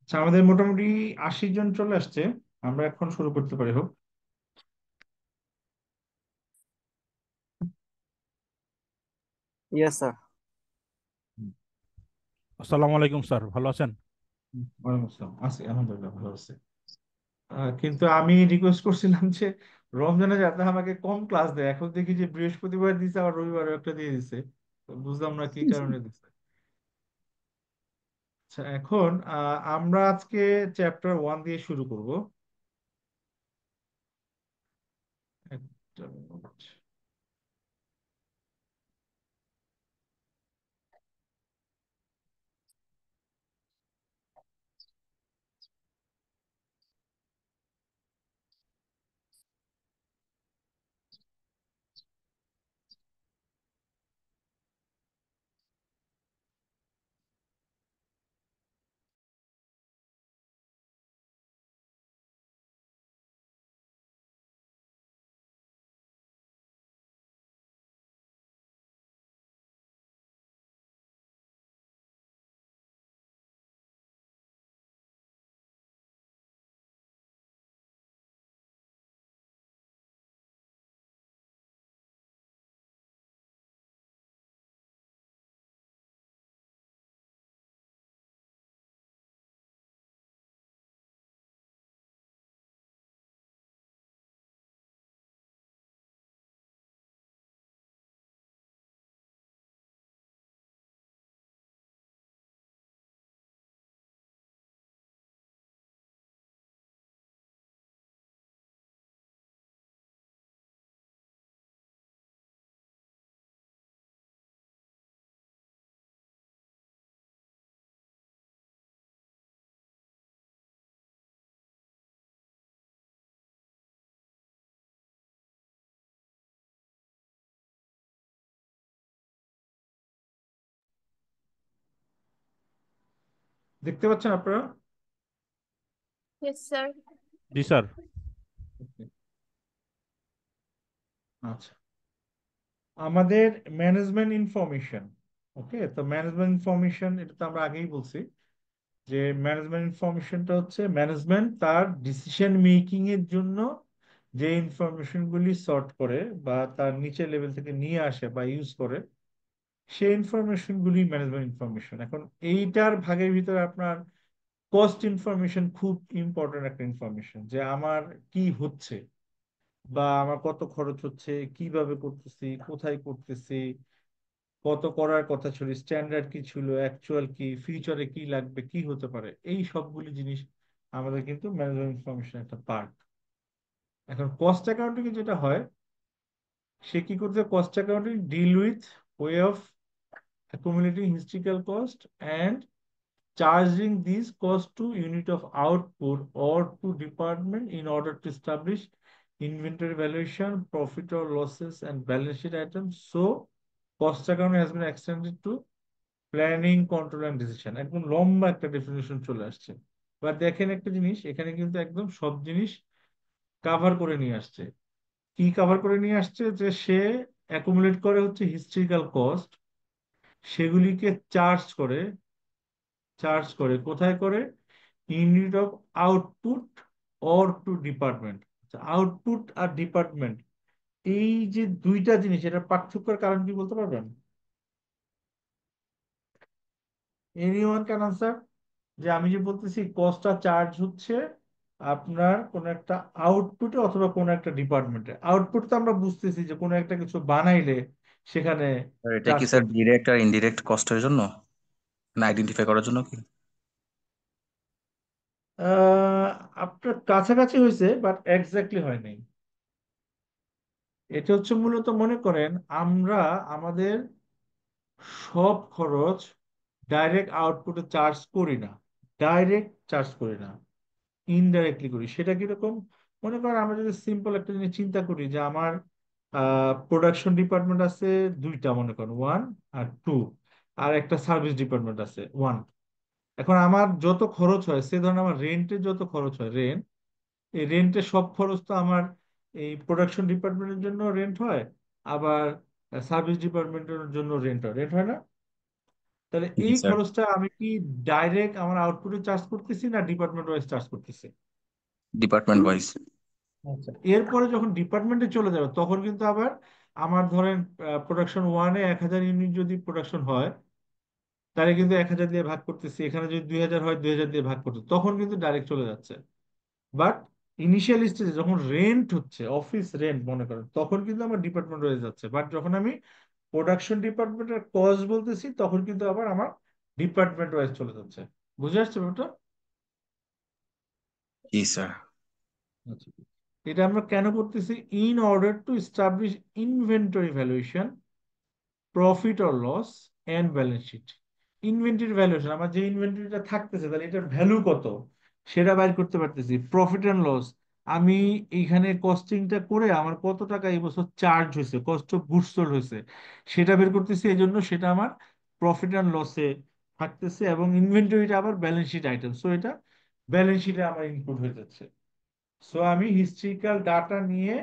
আচ্ছা, আমাদের মোটামুটি 80 জন চলে আসছে। আমরা এখন শুরু করতে পারি, হোক। Yes sir. আসসালামু আলাইকুম স্যার, ভালো আছেন? ওয়ালাইকুম আসসালাম, আছি আলহামদুলিল্লাহ, ভালো আছে। কিন্তু আমি রিকোয়েস্ট করছিলাম যে রমজানে যাতে আমাকে কম ক্লাস দেয়। এখন দেখি যে বৃহস্পতিবার দিছে, আবার রবিবার একটা দিয়ে দিছে। তো বুঝলাম না কি কারণে দিছে। আচ্ছা, এখন আমরা আজকে চ্যাপ্টার 1 দিয়ে শুরু করব। একটা মিনিট। দেখতে পাচ্ছেন আপনারা? Yes, sir. জি স্যার। আচ্ছা, আমাদের ম্যানেজমেন্ট ইনফরমেশন। ওকে, তো ম্যানেজমেন্ট ইনফরমেশন এটা তো আমরা আগেই বলছি যে ম্যানেজমেন্ট ইনফরমেশনটা হচ্ছে ম্যানেজমেন্ট তার ডিসিশন মেকিং এর জন্য যে ইনফরমেশন গুলি সর্ট করে বা তার নিচের লেভেল থেকে নিয়ে আসে বা ইউজ করে, সেই ইনফরমেশন গুলি ম্যানেজমেন্ট ইনফরমেশন। এখন এইটার ভাগের ভিতরে আপনার কস্ট ইনফরমেশন খুব ইম্পর্টেন্ট একটা ইনফরমেশন, যে আমার কি হচ্ছে বা আমার কত খরচ হচ্ছে, কিভাবে করতেছি, কোথায় করতেছি, কত করার কথা ছিল, স্ট্যান্ডার্ড কি ছিল, অ্যাকচুয়াল কি, ফিউচারে কি লাগবে, কি হতে পারে, এই সবগুলি জিনিস আমাদের কিন্তু ম্যানেজমেন্ট ইনফরমেশন একটা পার্ট। এখন কস্ট অ্যাকাউন্টিং যেটা হয়, সে কি করতে, cost accounting deal with way of accumulating historical cost and charging these costs to unit of output or to department in order to establish inventory valuation, profit or losses and balance sheet items. So cost accounting has been extended to planning, control and decision. একদম লম্বা একটা definition চলে আসছে। এবার দেখেন একটা জিনিস, এখানে কিন্তু একদম সব জিনিস কাভার করে নিয়ে আসছে। কি কাভার করে নিয়ে আসছে, যে সে অ্যাকুমুলেট করে হচ্ছে হিস্ট্রিক্যাল কস্ট, সেগুলিকে চার্জ করে কোথায় করে, unit of output or to department. Output আর ডিপার্টমেন্ট, এই যে দুইটা জিনিস, এটা পার্থক্যের কারণ কি বলতে পারবেন? Anyone can answer? যে আমি যে বলতেছি কস্টটা চার্জ হচ্ছে আপনার কোন একটা আউটপুটে অথবা কোন একটা ডিপার্টমেন্টে। আউটপুট তো আমরা বুঝতেছি যে কোনো একটা কিছু বানাইলে সেখানে আর এটা চার্জ কি স্যার করতে। ডিরেক্ট আর ইনডিরেক্ট কস্টের জন্য, না আইডেন্টিফাই করার জন্য কি? আহ আপনার কাছাকাছি হয়েছে, বাট এক্স্যাক্টলি হয় নাই। এটা হচ্ছে মূলত, মনে করেন আমরা আমাদের সব খরচ ডাইরেক্ট আউটপুটে চার্জ করি না, ডাইরেক্ট চার্জ করি না, ইনডাইরেক্টলি করি। সেটা কিরকম? মনে করেন আমরা যদি সিম্পল একটা জিনিস চিন্তা করি, যে আমার প্রোডাকশন ডিপার্টমেন্ট আছে দুইটা, মনে করেন 1 আর 2, আর একটা সার্ভিস ডিপার্টমেন্ট আছে 1। এখন আমার যত খরচ হয়, সে ধরেন আমার রেন্টের যত খরচ হয়, এই রেন্টের সব খরচ তো আমার এই প্রোডাকশন ডিপার্টমেন্টের জন্য রেন্ট হয়, আবার সার্ভিস ডিপার্টমেন্টের জন্য রেন্ট হয় না? তাহলে জি এই স্যার। খরচটা আমি কি ডাইরেক্ট আমার আউটপুটে চার্জ করতেছি না ডিপার্টমেন্ট ওয়াইজ চার্জ করতেছি? Department wise. আচ্ছা, এরপরে যখন ডিপার্টমেন্টে চলে যাবে তখন কিন্তু আবার আমার ধরেন প্রোডাকশন ওয়ানে 1,000 ইউনিট যদি প্রোডাকশন হয়, তাহলে কিন্তু 1,000 দিয়ে ভাগ করতেছি, এখানে যদি 2,000 হয় 2,000 দিয়ে ভাগ করতেছি, তখন কিন্তু ডাইরেক্ট চলে যাচ্ছে। বাট ইনিশিয়াল স্টেজে যখন রেন্ট হচ্ছে, অফিস রেন্ট মনে করেন, তখন কিন্তু আমার ডিপার্টমেন্ট হয়ে যাচ্ছে। বাট যখন আমি প্রোডাকশন ডিপার্টমেন্টের কস্ট বলতেছি, তখন কিন্তু আবার আমার ডিপার্টমেন্ট ওয়াইজ চলে যাচ্ছে। বুঝে আসছে ব্যাপারটা? জি স্যার। আচ্ছা, এটা আমরা কেন করতেছি? In order to establish inventory valuation, profit or loss, and balance sheet. Inventory valuation, আমার যে ইনভেন্টরিটা থাকতেছে তাহলে এটার ভ্যালু কত সেটা বাইর করতে পারতেছি। প্রফিট অ্যান্ড লস, আমি এইখানে কস্টিংটা করে আমার কত টাকা এই বছর চার্জ হয়েছে, কস্ট অফ গুডস সোল্ড হয়েছে, সেটা বের করতেছি। এই জন্য সেটা আমার প্রফিট অ্যান্ড লসে থাকতেছে, এবং ইনভেন্টরিটা আবার ব্যালেন্স শিট আইটেম, সো এটা ব্যালেন্স শিটে আমার ইনক্লুড হয়ে যাচ্ছে। সো আমি হিস্ট্রিক্যাল ডাটা নিয়ে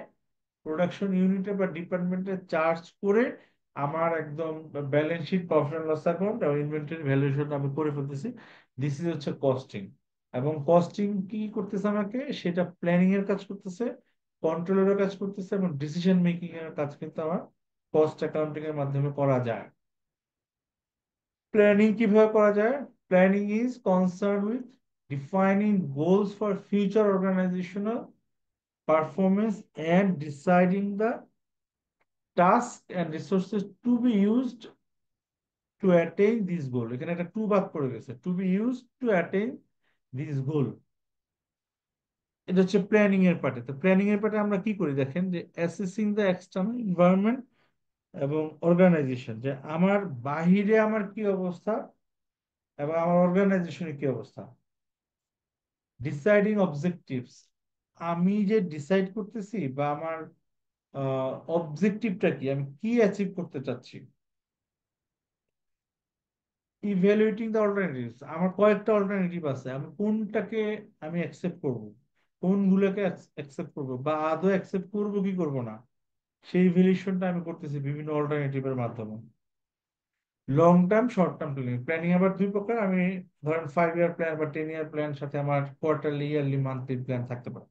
প্রোডাকশন ইউনিটে বা ডিপার্টমেন্টে চার্জ করে আমার একদম balance sheet, profit and loss account এবং ইনভেন্টরি ভ্যালুয়েশন আমি করে ফেলতেছি। দিস ইজ হচ্ছে কস্টিং। এবং কস্টিং কি করতেছে আমাকে, সেটা প্ল্যানিং এর কাজ করতেছে, কন্ট্রোলের কাজ করতেছে, এবং ডিসিশন মেকিং এর কাজ কিন্তু আমার কস্ট অ্যাকাউন্টিং এর মাধ্যমে করা যায়। প্ল্যানিং কিভাবে করা যায়? Planning is concern with defining goals for future organisational performance and deciding the task and resources to be used to attain this goal. এখানে একটা টু বাদ পড়ে গেছে, to be used to attain this goal. এটা হচ্ছে planning এর পার্টে। তো প্ল্যানিং এর পার্টে আমরা কি করি দেখেন, যে অ্যাসেসিং দ্য এক্সটার্নাল এনভায়রনমেন্ট এবং অর্গানাইজেশন, যে আমার বাহিরে আমার কি অবস্থা এবং আমার অর্গানাইজেশনের কি অবস্থা। ডিসাইডিং অবজেক্টিভস, আমি যে ডিসাইড করতেছি বা আমার অবজেক্টিভটা কি, আমি কি অ্যাচিভ করতে চাচ্ছি। ইভ্যালুয়েটিং দ্য অল্টারনেটিভস, আমার কয়েকটা অল্টারনেটিভ আছে, আমি কোনটাকে আমি অ্যাকসেপ্ট করব, কোনগুলোকে অ্যাকসেপ্ট করব, বা আদৌ অ্যাকসেপ্ট করব কি করব না, সেই ভ্যালিডেশনটা আমি করতেছি বিভিন্ন অল্টারনেটিভের মাধ্যমে। Long term, short term planning. Planning আবার দুই প্রকার, আমি ধরেন 5 ইয়ার প্ল্যান বা 10 ইয়ার প্ল্যান, সাথে আমার কোয়ার্টারলি, ইয়ারলি, মান্থলি প্ল্যান থাকতে পারে।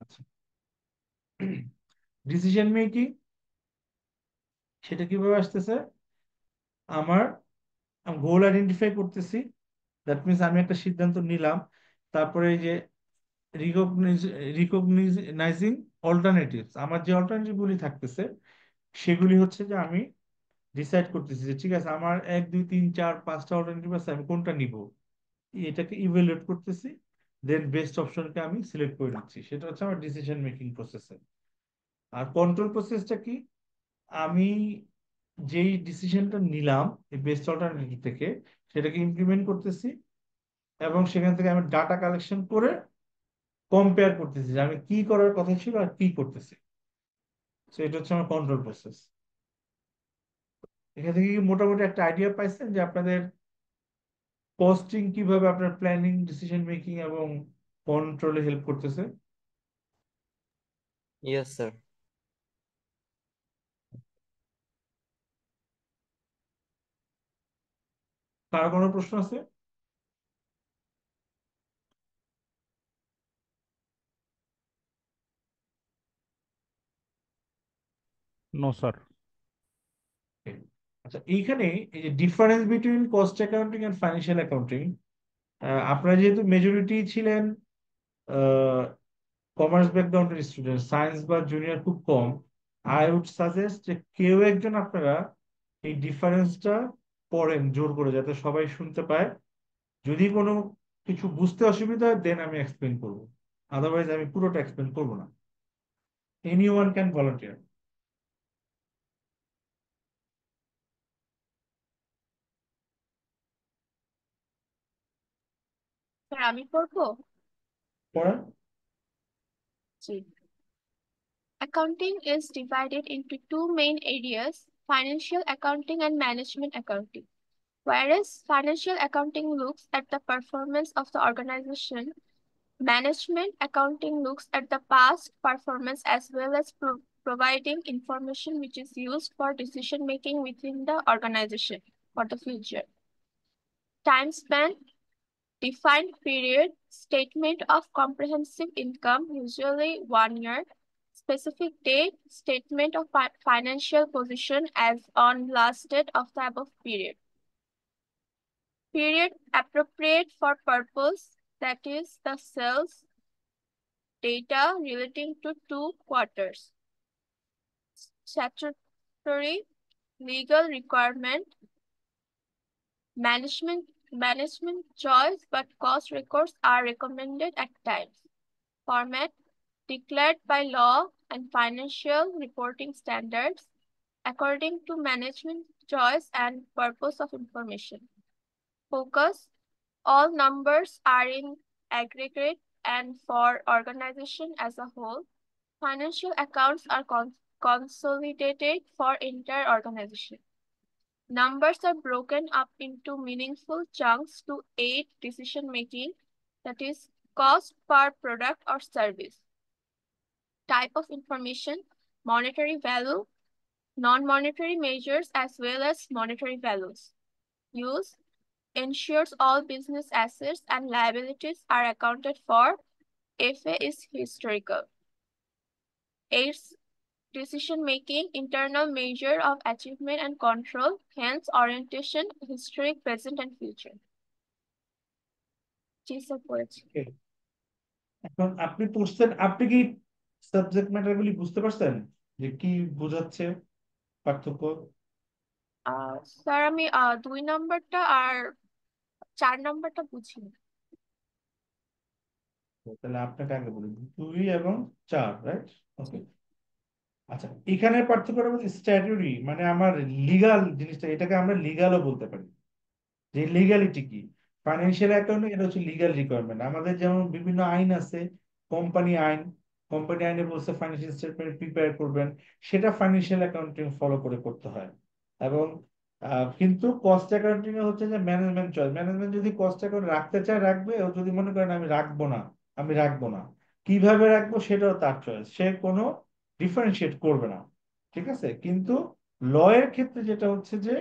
আচ্ছা, ডিসিশন মেকিং সেটা কিভাবে আসতেছে, আমার গোল আইডেন্টিফাই করতেছি, দ্যাট মিনস আমি একটা সিদ্ধান্ত নিলাম, তারপরে এই যে রিকগনাইজ রিকগনাইজিং অল্টারনেটিভস, আমার যে অল্টারনেটিভ গুলি থাকতেছে সেগুলি হচ্ছে যে আমি ডিসাইড করতেছি যে ঠিক আছে আমার 1 2 3 4 5টা অল্টারনেটিভ আছে, আমি কোনটা নিব, এটাকে ইভ্যালুয়েট করতেছি, দেন বেস্ট অপশনকে আমি সিলেক্ট করে নিচ্ছি। সেটা হচ্ছে আমার ডিসিশন মেকিং প্রসেস। আর কন্ট্রোল প্রসেসটা কি, আমি যেই ডিসিশনটা নিলাম এই বেস্ট অল্টারনেটিভ থেকে, সেটাকে ইমপ্লিমেন্ট করতেছি, এবং সেখান থেকে আমি ডাটা কালেকশন করে কম্পেয়ার করতেছি যে আমি কি করার কথা ছিল আর কি করতেছি। তো এটা হচ্ছে আমার কন্ট্রোল প্রসেস। এখান থেকে কি মোটামুটি একটা আইডিয়া পাইছেন যে আপনাদের কস্টিং কিভাবে আপনার প্ল্যানিং, ডিসিশন মেকিং এবং কন্ট্রোলে হেল্প করতেছে? Yes, sir. কারো কোনো প্রশ্ন আছে? No sir. আচ্ছা, এইখানে এই যে difference between cost accounting and financial accounting, আপনারা যেহেতু মেজরিটি ছিলেন কমার্স ব্যাকগ্রাউন্ডের স্টুডেন্ট, সায়েন্স বা জুনিয়র খুব কম, আই উড সাজেস্ট যে কেউ একজন আপনারা এই ডিফারেন্সটা পড়েন জোর করে, যাতে সবাই শুনতে পায়। যদি কোনো কিছু বুঝতে অসুবিধা হয় দেন আমি এক্সপ্লেন করবো, আদারওয়াইজ আমি পুরোটা এক্সপ্লেন করবো না। Any one can volunteer. Sir আমি পড়বো। পড়েন। জি। Accounting is divided into two main areas, financial accounting and management accounting. Whereas financial accounting looks at the performance of the organization, management accounting looks at the past performance as well as providing information which is used for decision making within the organization. for the future. Time span, defined period, statement of comprehensive income, usually 1 year. Specific date, statement of financial position as on last date of the above period. Period appropriate for purpose, that is the sales data relating to 2 quarters. Statutory legal requirement, management choice, but cost records are recommended at times. Format declared by law and financial reporting standards according to management choice and purpose of information. Focus, all numbers are in aggregate and for organization as a whole. Financial accounts are consolidated for entire organization. Numbers are broken up into meaningful chunks to aid decision making, that is, cost per product or service. Type of information, monetary value, non-monetary measures as well as monetary values. Use, ensures all business assets and liabilities are accounted for. FA is historical. Aids decision making, internal measure of achievement and control, hence orientation, historic, present and future. G sir পড়েছি। Okay. এখন আপনি পড়ছেন, আপনি কি subject matter গুলি বুঝতে পারছেন যে কি বোঝাচ্ছে পার্থক্য? স্যার আমি 2 নাম্বারটা আর 4 নাম্বারটা বুঝিনি। তাহলে আপনাকে আগে বলি 2 এবং 4, রাইট? ওকে। আচ্ছা, এখানে পার্থক্যটা বলতে স্ট্যাটুটরি মানে আমার লিগাল জিনিসটা, এটাকে আমরা লিগালও বলতে পারি। যে লিগালিটি কি, ফাইন্যান্সিয়াল অ্যাকাউন্টিং এটা হচ্ছে লিগাল রিকোয়ারমেন্ট। আমাদের যেমন বিভিন্ন আইন আছে, কোম্পানি আইন, কোম্পানি আইনে বলছে ফাইন্যান্সিয়াল স্টেটমেন্ট প্রিপেয়ার করবেন, সেটা ফাইন্যান্সিয়াল অ্যাকাউন্টিং ফলো করে করতে হয়। এবং কিন্তু কস্ট অ্যাকাউন্টিং এ হচ্ছে যে ম্যানেজমেন্ট চয়েস, ম্যানেজমেন্ট যদি কস্ট অ্যাকাউন্ট রাখতে চায় রাখবে, ও যদি মনে করেন আমি রাখবো না, আমি রাখবো না, কিভাবে রাখবো সেটাও তার চয়েস, সে কোনো ডিফারেন্সিয়েট করবে না। ঠিক আছে, কিন্তু ল এর ক্ষেত্রে যেটা হচ্ছে যে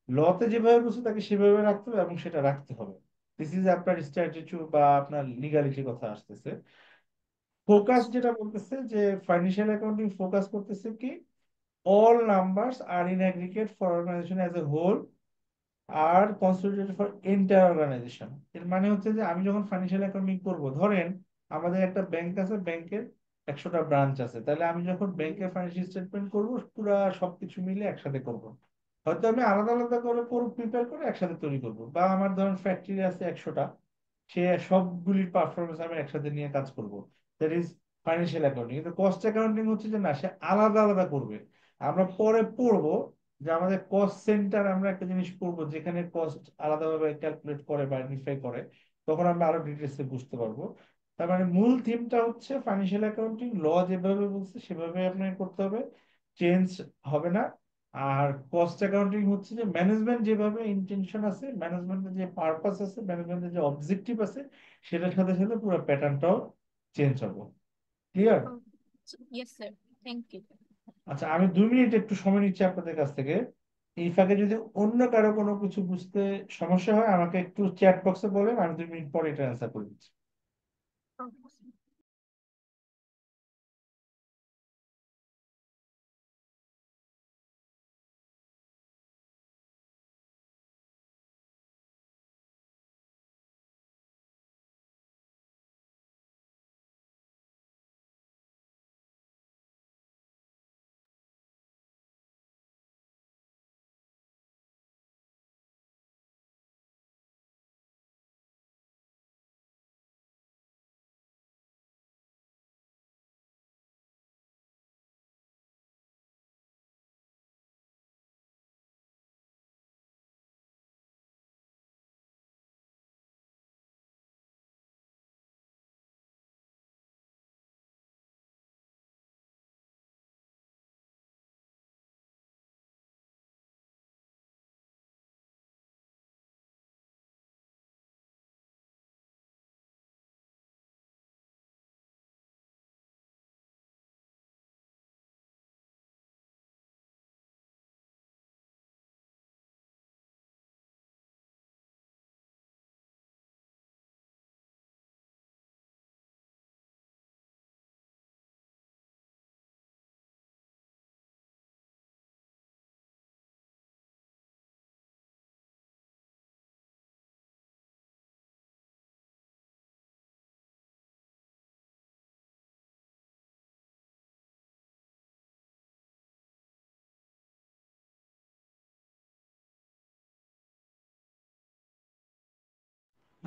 লতে যেভাবে বলছে তাকে সেভাবে রাখতে হবে এবং সেটা রাখতে হবে। দিস ইজ আপনার স্ট্যাটিটিউড বা আপনার লিগালিটির কথা আসতেছে। ফোকাস যেটা বলতেছে যে ফাইন্যান্সিয়াল অ্যাকাউন্টিং ফোকাস করতেছে কি, all numbers are in aggregate for organization as a whole আর কনসোলিডেটেড ফর এন্টায়ার অর্গানাইজেশন। এর মানে হচ্ছে যে আমি যখন ফাইন্যান্সিয়াল অ্যাকাউন্টিং করব, ধরেন আমাদের একটা ব্যাংক আছে, ব্যাংকের 100টা ব্রাঞ্চ আছে, তাহলে আমি যখন ব্যাংকের ফাইন্যান্সিয়াল স্টেটমেন্ট করব পুরা সবকিছু মিলে একসাথে করব। হয়তো আমি আলাদা আলাদা করে প্রিপেয়ার করে একসাথে তৈরি করব, বা আমার ধরেন ফ্যাক্টরি আছে 100টা, সে সবগুলির পারফরমেন্স আমি একসাথে নিয়ে কাজ করব, দ্যাট ইজ ফাইন্যান্সিয়াল অ্যাকাউন্টিং। কিন্তু কস্ট অ্যাকাউন্টিং হচ্ছে যে না, সে আলাদা আলাদা করবে। আমরা পরে পড়বো যে আমাদের কস্ট সেন্টার, আমরা একটা জিনিস পড়বো যেখানে কস্ট আলাদাভাবে ক্যালকুলেট করে বা আইডেন্টিফাই করে, তখন আমরা আরো ডিটেলসে বুঝতে পারবো। তার মানে মূল থিমটা হচ্ছে ফাইন্যান্সিয়াল অ্যাকাউন্টিং ল যেভাবে বলছে সেভাবে আপনাকে করতে হবে, চেঞ্জ হবে না। আর কস্ট অ্যাকাউন্টিং হচ্ছে যে ম্যানেজমেন্ট যেভাবে ইন্টেনশন আছে, ম্যানেজমেন্টের যে পারপাস আছে, ম্যানেজমেন্টের যে অবজেক্টিভ আছে, সেটার সাথে সাথে পুরো প্যাটার্নটাও চেঞ্জ হবে। Clear? Yes sir, thank you. আচ্ছা, আমি 2 মিনিট একটু সময় নিচ্ছি আপনাদের কাছ থেকে। এই ফাঁকে যদি অন্য কারো কোনো কিছু বুঝতে সমস্যা হয় আমাকে একটু চ্যাট বক্সে বলেন, আমি 2 মিনিট পরে এটা অ্যান্সার করে দিচ্ছি।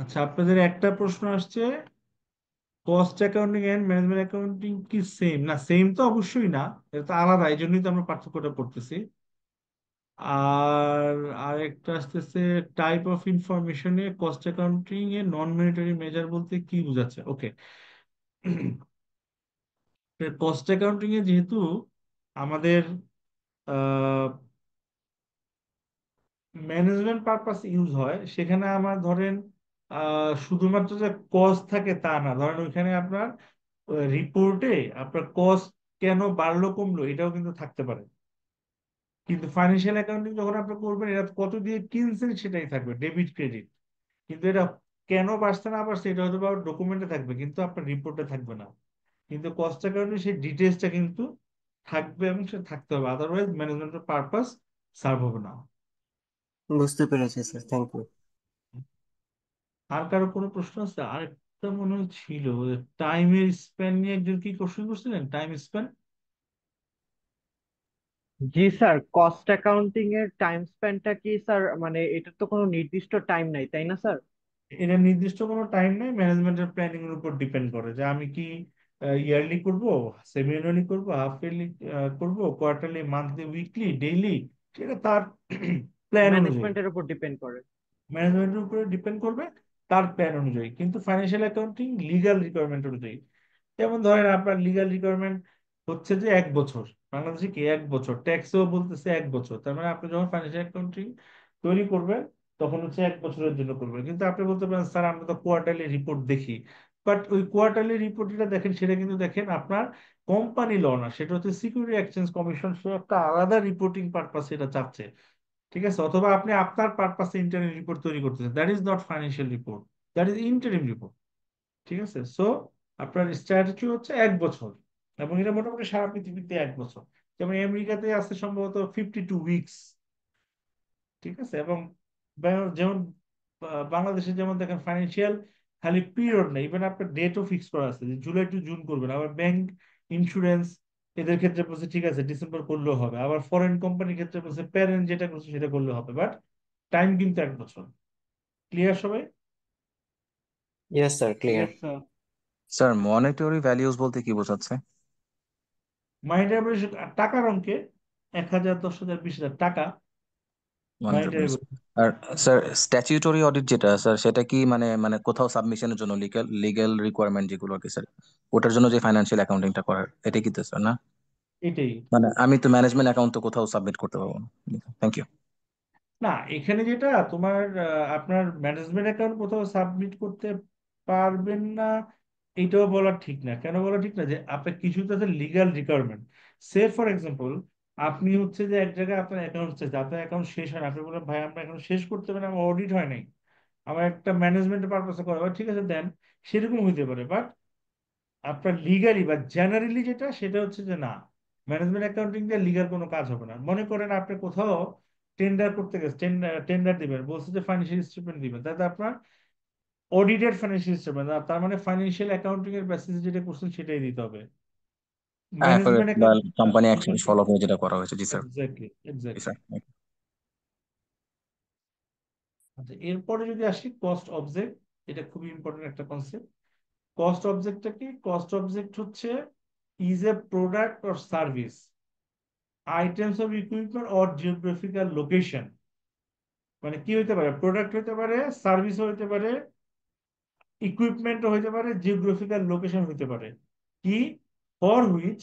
আচ্ছা, আপনাদের একটা প্রশ্ন আসছে, cost accounting and management accounting কি সেম? না, সেম তো অবশ্যই না, এটা তো আলাদা, এই জন্যই তো আমরা পার্থক্যটা করতেছি। আর আরেকটা আসতেছে, টাইপ অফ ইনফরমেশনে কস্ট অ্যাকাউন্টিং এ নন মনিটারি মেজার বলতে কি বোঝাচ্ছে? ওকে, কস্ট অ্যাকাউন্টিং এ যেহেতু আমাদের ম্যানেজমেন্ট পারপাস ইউজ হয়, সেখানে আমার ধরেন শুধুমাত্র যে কস্ট থাকে তা না, ধরেন ওইখানে আপনার রিপোর্টে আপনার কস্ট কেন বাড়লো কমলো এটাও কিন্তু থাকতে পারে। কিন্তু ফাইন্যান্সিয়াল অ্যাকাউন্টিং যখন আপনি করবেন, এটা কত দিয়ে কিনছেন সেটাই থাকবে, ডেবিট ক্রেডিট। কিন্তু এটা কেন বাড়ছে না বাড়ছে এটা হয়তো বা ডকুমেন্টে থাকবে, কিন্তু আপনার রিপোর্টে থাকবে না। কিন্তু কস্ট অ্যাকাউন্টিং সেই ডিটেলসটা কিন্তু থাকবে এবং সেটা থাকতে হবে, আদারওয়াইজ ম্যানেজমেন্টের পারপাস সার্ভ হবে না। বুঝতে পেরেছি স্যার, থ্যাংক ইউ। আর কারো কোনো প্রশ্ন আছে? আরেকটা মনে হয় ছিল, টাইমের স্প্যান নিয়ে একজন কি কোশ্চেন করছিলেন, টাইম স্প্যান। জি স্যার, কস্ট অ্যাকাউন্টিং এর টাইম স্প্যানটা কি স্যার? মানে এটার তো কোনো নির্দিষ্ট টাইম নাই, তাই না স্যার? এটা নির্দিষ্ট কোনো টাইম নেই, ম্যানেজমেন্টের প্ল্যানিং এর উপর ডিপেন্ড করে যে আমি কি ইয়ারলি করব, সেমি ইয়ারলি করব, হাফ ইয়ারলি করব, কোয়ার্টারলি, মান্থলি, উইকলি, ডেইলি, সেটা তার প্ল্যান অনুযায়ী, ম্যানেজমেন্টের উপর ডিপেন্ড করে। ম্যানেজমেন্টের উপরে ডিপেন্ড করবে, তার প্ল্যান অনুযায়ী। কিন্তু ফাইন্যান্সিয়াল অ্যাকাউন্টিং লিগ্যাল রিকোয়ারমেন্ট অনুযায়ী, যেমন ধরেন আপনার লিগ্যাল রিকোয়ারমেন্ট হচ্ছে যে 1 বছর, বাংলাদেশে কি 1 বছর, ট্যাক্সও বলতেছে 1 বছর, তার মানে আপনি যখন ফাইন্যান্সিয়াল অ্যাকাউন্টিং তৈরি করবেন তখন হচ্ছে 1 বছরের জন্য করবেন। কিন্তু আপনি বলতে পারেন স্যার আমরা তো কোয়ার্টারলি রিপোর্ট দেখি, বাট ওই কোয়ার্টারলি রিপোর্ট যেটা দেখেন সেটা কিন্তু দেখেন আপনার কোম্পানি ল না, সেটা হচ্ছে সিকিউরিটি এক্সচেঞ্জ কমিশন, সে একটা আলাদা রিপোর্টিং পারপাস এটা চাচ্ছে। ঠিক আছে, অথবা আপনি আপনার পারপাসে ইন্টারিম রিপোর্ট তৈরি করতেছেন, that is not financial report, that is interim report. ঠিক আছে, সো আপনার স্ট্র্যাটেজি হচ্ছে 1 বছর, এবং এটা মোটামুটি সারা পৃথিবীতে 1 বছর। যেমন আমেরিকাতে আছে সম্ভবত 52 উইকস। ঠিক আছে, এবং যেমন বাংলাদেশে যেমন দেখেন ফাইন্যান্সিয়াল খালি পিরিয়ড নেই, ইভেন আপনার ডেটও ফিক্স করা আছে যে জুলাই টু জুন করবেন। আবার ব্যাংক, ইন্স্যুরেন্স, এদের ক্ষেত্রে বলছে ঠিক আছে ডিসেম্বর করলেও হবে। আবার ফরেন কোম্পানির ক্ষেত্রে বলছে প্যারেন্ট যেটা করছে সেটা করলে হবে, বাট টাইম কিন্তু 1 বছর। ক্লিয়ার সবাই? Yes sir, clear. Yes sir. Sir monetary values বলতে কি বোঝাচ্ছে? মাইন্ডের টাকার অঙ্কে, 1,000, 10,000, 20,000 টাকা মনিটরি মাইন্ডের। ভ্যালুস। আর স্যার স্ট্যাটিউটরি অডিট যেটা স্যার, সেটা কি মানে মানে কোথাও সাবমিশনের জন্য লিগ্যাল লিগ্যাল রিকোয়ারমেন্ট যেগুলো আর কি স্যার, ওটার জন্য যে ফাইন্যান্সিয়াল অ্যাকাউন্টিংটা করার, এটা কি তো স্যার না? এটাই। মানে আমি তো ম্যানেজমেন্ট অ্যাকাউন্ট তো কোথাও সাবমিট করতে পারবো না। Thank you. না, এখানে যেটা তোমার আপনার ম্যানেজমেন্ট অ্যাকাউন্ট কোথাও সাবমিট করতে পারবেন না এটাও বলা ঠিক না। কেন বলা ঠিক না? যে আপনার কিছু তো legal requirement. Say for example, আপনি হচ্ছে যে এক জায়গায় আপনার অ্যাকাউন্ট চাইছে, আপনার অ্যাকাউন্ট শেষ হয় না, আপনি বলেন ভাই আমরা এখন শেষ করতে পারেন, আমার অডিট হয় নাই, আমার একটা ম্যানেজমেন্টের পারপাসে করা, ঠিক আছে দেন, সেরকম হইতে পারে। বাট আপনার লিগালি বা জেনারেলি যেটা সেটা হচ্ছে যে না, ম্যানেজমেন্ট অ্যাকাউন্টিং দিয়ে লিগাল কোনো কাজ হবে না। মনে করেন আপনি কোথাও টেন্ডার করতে গেছেন, টেন্ডার দিবেন, বলছে যে ফাইন্যান্সিয়াল স্টেটমেন্ট দিবেন, তাতে আপনার অডিটেড ফাইন্যান্সিয়াল স্টেটমেন্ট, তার মানে ফাইন্যান্সিয়াল অ্যাকাউন্টিং এর বেসিসে যেটা করছেন সেটাই দিতে হবে। ম্যানেজমেন্ট বা অ্যাকাউন্টিং কোম্পানি অ্যাকশন ফলো করে যেটা করা হয়েছে, জি স্যার। এক্স্যাক্টলি, জি এক্স্যাক্টলি। স্যার। আচ্ছা, এরপরে যদি আসি কস্ট অবজেক্ট, এটা খুবই ইম্পর্টেন্ট একটা কনসেপ্ট। কস্ট অবজেক্টটা কি? কস্ট অবজেক্ট হচ্ছে is a product or service, items of equipment or geographical location. মানে কি হইতে পারে? প্রোডাক্ট হইতে পারে, সার্ভিস হইতে পারে, ইকুইপমেন্ট হইতে পারে, জিওগ্রাফিক্যাল লোকেশন হইতে পারে। কি? For which,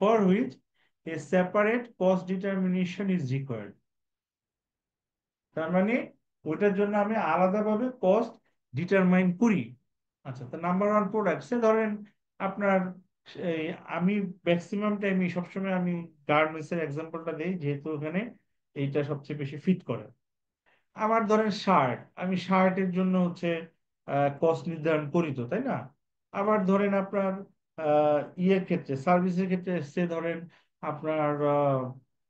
for which a separate cost determination is required. তার মানে ওইটার জন্য আমি আলাদাভাবে কস্ট ডিটারমাইন করি। আচ্ছা, তো নাম্বার ওয়ান প্রোডাক্ট সে ধরেন আপনার এই, আমি ম্যাক্সিমাম টাইমে সবসময় আমি গার্মেন্টস এর এক্সাম্পলটা দিই, যেহেতু ওখানে এইটা সবচেয়ে বেশি ফিট করে। আমার ধরেন শার্ট, আমি শার্টের জন্য হচ্ছে কস্ট নির্ধারণ করি তো, তাই না? আবার ধরেন আপনার ইয়ের ক্ষেত্রে, সার্ভিসের ক্ষেত্রে সে ধরেন আপনার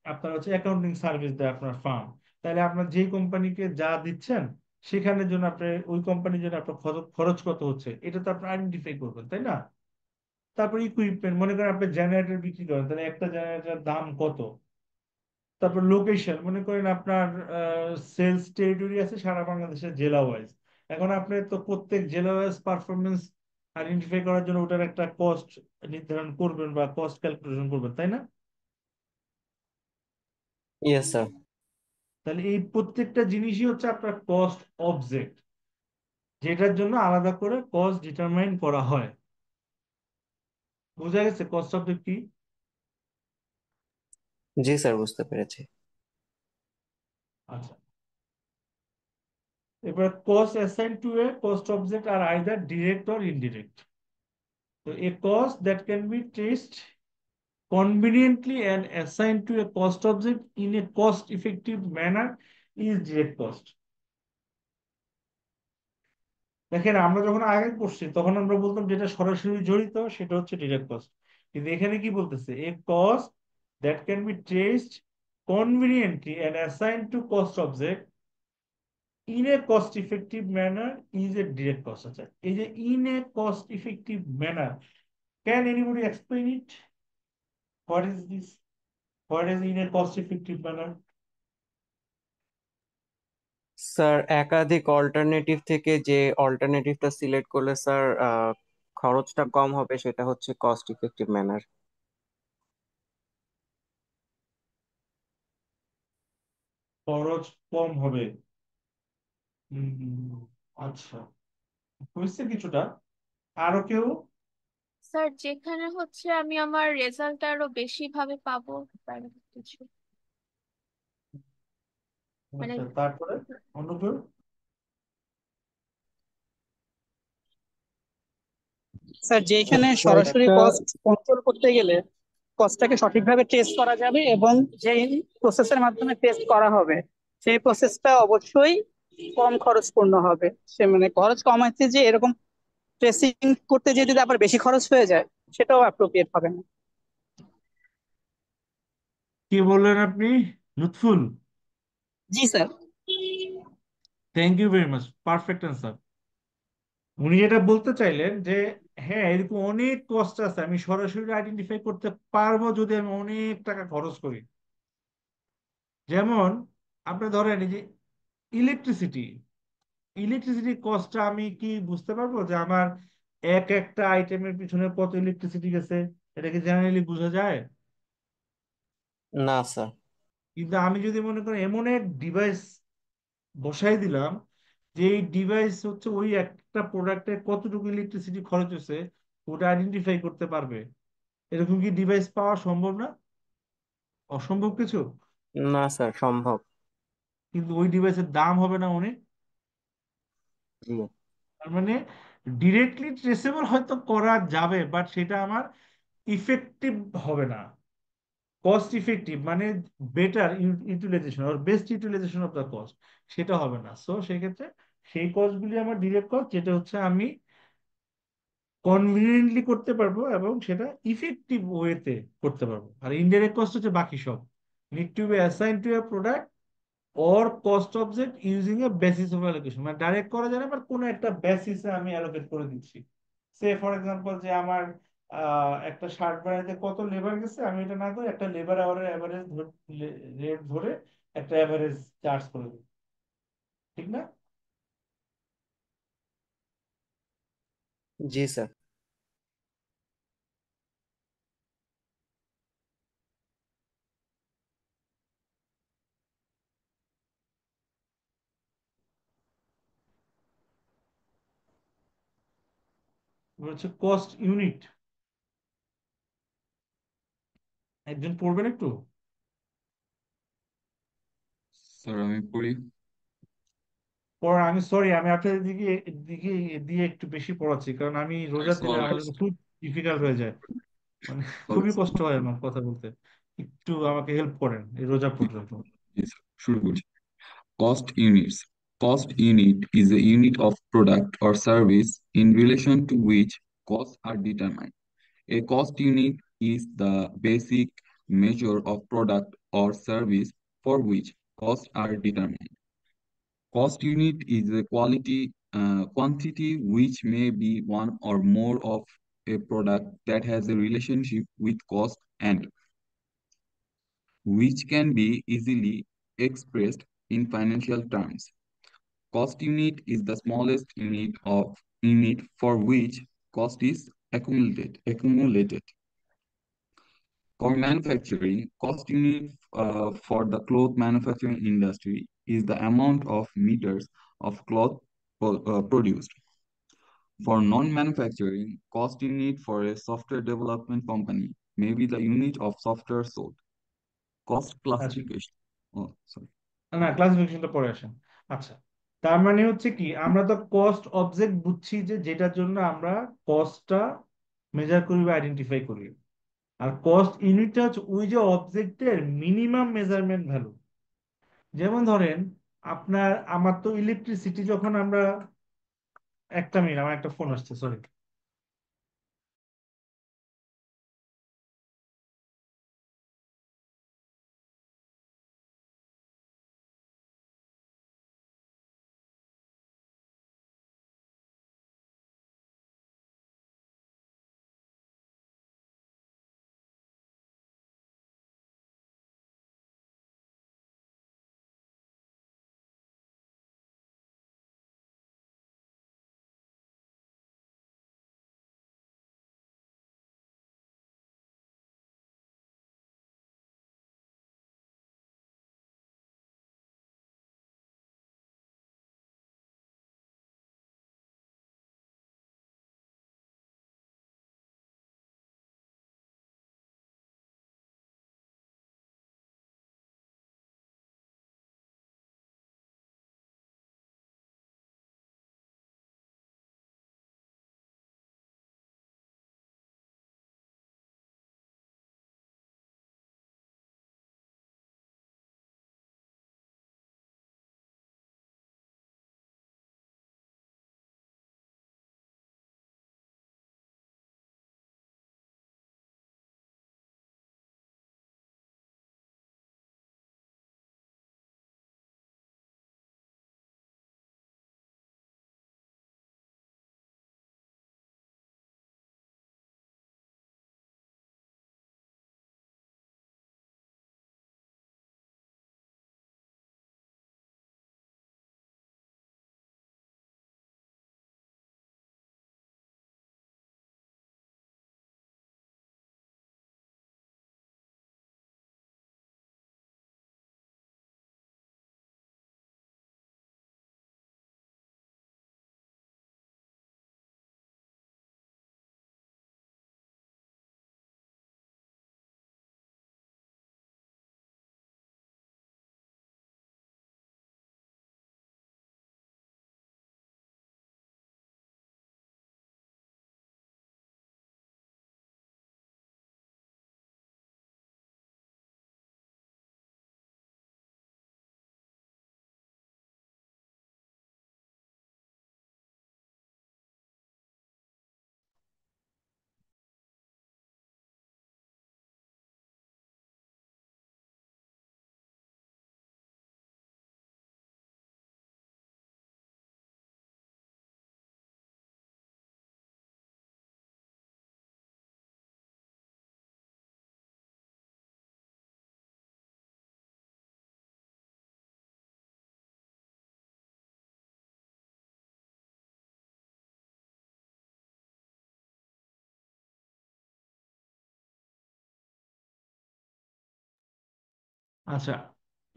আপনার হচ্ছে অ্যাকাউন্টিং সার্ভিস দেয় আপনার ফার্ম, তাহলে আপনার যেই কোম্পানিকে যা দিচ্ছেন সেখানের জন্য আপনি ওই কোম্পানির জন্য আপনার খরচ কত হচ্ছে এটা তো আপনি আইডেন্টিফাই করবেন, তাই না? তারপর ইকুইপমেন্ট, মনে করেন আপনি জেনারেটর বিক্রি করেন, তাহলে একটা জেনারেটরের দাম কত। তারপর লোকেশন, মনে করেন আপনার সেলস টেরিটরি আছে সারা বাংলাদেশের জেলা ওয়াইজ, এখন আপনি তো প্রত্যেক জেলা ওয়াইজ পারফরমেন্স আইডেন্টিফাই করার জন্য ওটার একটা কস্ট নির্ধারণ করবেন বা কস্ট ক্যালকুলেশন করবেন, তাই না? Yes sir. তাহলে এই প্রত্যেকটা জিনিসই হচ্ছে আপনার কস্ট অবজেক্ট, যেটার জন্য আলাদা করে কস্ট ডিটারমাইন করা হয়। বোঝা গেছে কস্ট অবজেক্ট কি? জি স্যার, বুঝতে পেরেছি। আচ্ছা, এবার cost assigned to a cost object are either direct or indirect. So a cost that can be traced conveniently and assigned to a cost object in a cost effective manner is direct cost. দেখেন আমরা যখন আগে করছি তখন আমরা বলতাম যেটা সরাসরি জড়িত সেটা হচ্ছে ডিরেক্ট কস্ট, কিন্তু এখানে কি বলতেছে, এ cost that can be traced কনভিনিয়েন্টলি and assigned to cost object in a cost effective manner is a direct cost. আচ্ছা, এই যে in a cost effective manner, can anybody explain it? What is this? What is in a cost effective manner? Sir, একাধিক alternative থেকে যে অল্টারনেটিভটা select করলে sir খরচটা কম হবে, সেটা হচ্ছে কস্ট ইফেক্টিভ ম্যানার। খরচ কম হবে। আচ্ছা, বুঝছে কিছুটা। আরো কেউ? স্যার যেখানে হচ্ছে আমি আমার রেজাল্ট আরো বেশি ভাবে পাবো, তার কিছু মানে। আচ্ছা, তারপরে অন্য কেউ? স্যার যেখানে স্যার সরাসরি একটা কস্ট কন্ট্রোল করতে গেলে কস্টটাকে সঠিকভাবে টেস্ট করা যাবে এবং যেই প্রসেসের মাধ্যমে টেস্ট করা হবে সেই প্রসেসটা অবশ্যই কম খরচপূর্ণ হবে। সে মানে খরচ কমাচ্ছে যে এরকম ট্রেসিং করতে যেয়ে যদি আবার বেশি খরচ হয়ে যায়, সেটাও অ্যাপ্রোপ্রিয়েট হবে না। কি বললেন আপনি? লুৎফুল? জি sir. Thank you very much, perfect answer. উনি যেটা বলতে চাইলেন যে হ্যাঁ, এরকম অনেক কষ্ট আছে, আমি সরাসরি আইডেন্টিফাই করতে পারবো যদি আমি অনেক টাকা খরচ করি। যেমন আপনি ধরেন এই যে ইলেকট্রিসিটি, ইলেকট্রিসিটি কস্টটা আমি কি বুঝতে পারবো যে আমার এক একটা আইটেমের পিছনে কত ইলেকট্রিসিটি গেছে? এটা কি জেনারেলি বোঝা যায়? না স্যার। কিন্তু আমি যদি মনে করি এমন এক ডিভাইস বসাই দিলাম যে এই ডিভাইস হচ্ছে ওই একটা প্রোডাক্টে কতটুকু ইলেকট্রিসিটি খরচ হচ্ছে, ওটা আইডেন্টিফাই করতে পারবে। এরকম কি ডিভাইস পাওয়া সম্ভব না? অসম্ভব কিছু। না স্যার, সম্ভব। কিন্তু ওই ডিভাইসের দাম হবে না অনেক। জি। তার মানে ডিরেক্টলি ট্রেসেবল হয়তো করা যাবে, বাট সেটা আমার ইফেক্টিভ হবে না। কস্ট ইফেক্টিভ মানে বেটার ইউটিলাইজেশন আর best utilisation of the cost, সেটা হবে না। সো সেক্ষেত্রে সেই কস্টগুলি আমার ডিরেক্ট কস্ট, যেটা হচ্ছে আমি কনভিনিয়েন্টলি করতে পারবো এবং সেটা ইফেক্টিভ ওয়েতে করতে পারবো। আর ইনডাইরেক্ট কস্ট হচ্ছে বাকি সব, need to be assign to a product or cost object using a basis of allocation, মানে ডাইরেক্ট করা যায় না, বাট কোনো একটা বেসিসে আমি অ্যালোকেট করে দিচ্ছি। সে ফর এক্সাম্পল যে আমার একটা শার্ট বানাইতে কত লেবার গেছে, আমি এটা না করে একটা লেবার আওয়ারের অ্যাভারেজ রেট ধরে একটা অ্যাভারেজ চার্জ করে দিই, ঠিক না? জি স্যার। এবার হচ্ছে কস্ট ইউনিট, একজন পড়বেন একটু? স্যার আমি পড়ি। পর আমি সরি, আমি আপনাদের দিকে দিকে দিয়ে একটু বেশি পড়াচ্ছি, কারণ আমি রোজা দিলে আমার জন্য খুব ডিফিকাল্ট হয়ে যায়, মানে খুবই কষ্ট হয় আমার কথা বলতে। একটু আমাকে হেল্প করেন এই রোজা পর্যন্ত। শুরু করছি। Cost units. Cost unit is a unit of product or service in relation to which costs are determined. A cost unit is the basic measure of product or service for which costs are determined. Cost unit is a quantity which may be one or more of a product that has a relationship with cost and which can be easily expressed in financial terms. Cost unit is the smallest unit for which cost is accumulated. For manufacturing, cost unit for the cloth manufacturing industry is the amount of meters of cloth produced. For non-manufacturing, cost unit for a software development company may be the unit of software sold. Cost আচ্ছা, classification. Oh, sorry. না ক্লাসিফিকেশনটা পরে আসেন। আচ্ছা, তার মানে হচ্ছে কি, আমরা তো কস্ট অবজেক্ট বুঝছি যে যেটার জন্য আমরা কস্টটা মেজার করি বা আইডেন্টিফাই করি, আর কস্ট ইউনিটটা হচ্ছে ওই যে অবজেক্টের মিনিমাম মেজারমেন্ট ভ্যালু। যেমন ধরেন আপনার আমার তো ইলেকট্রিসিটি যখন আমরা, একটা মিনিট আমার একটা ফোন আসছে, সরি। আচ্ছা,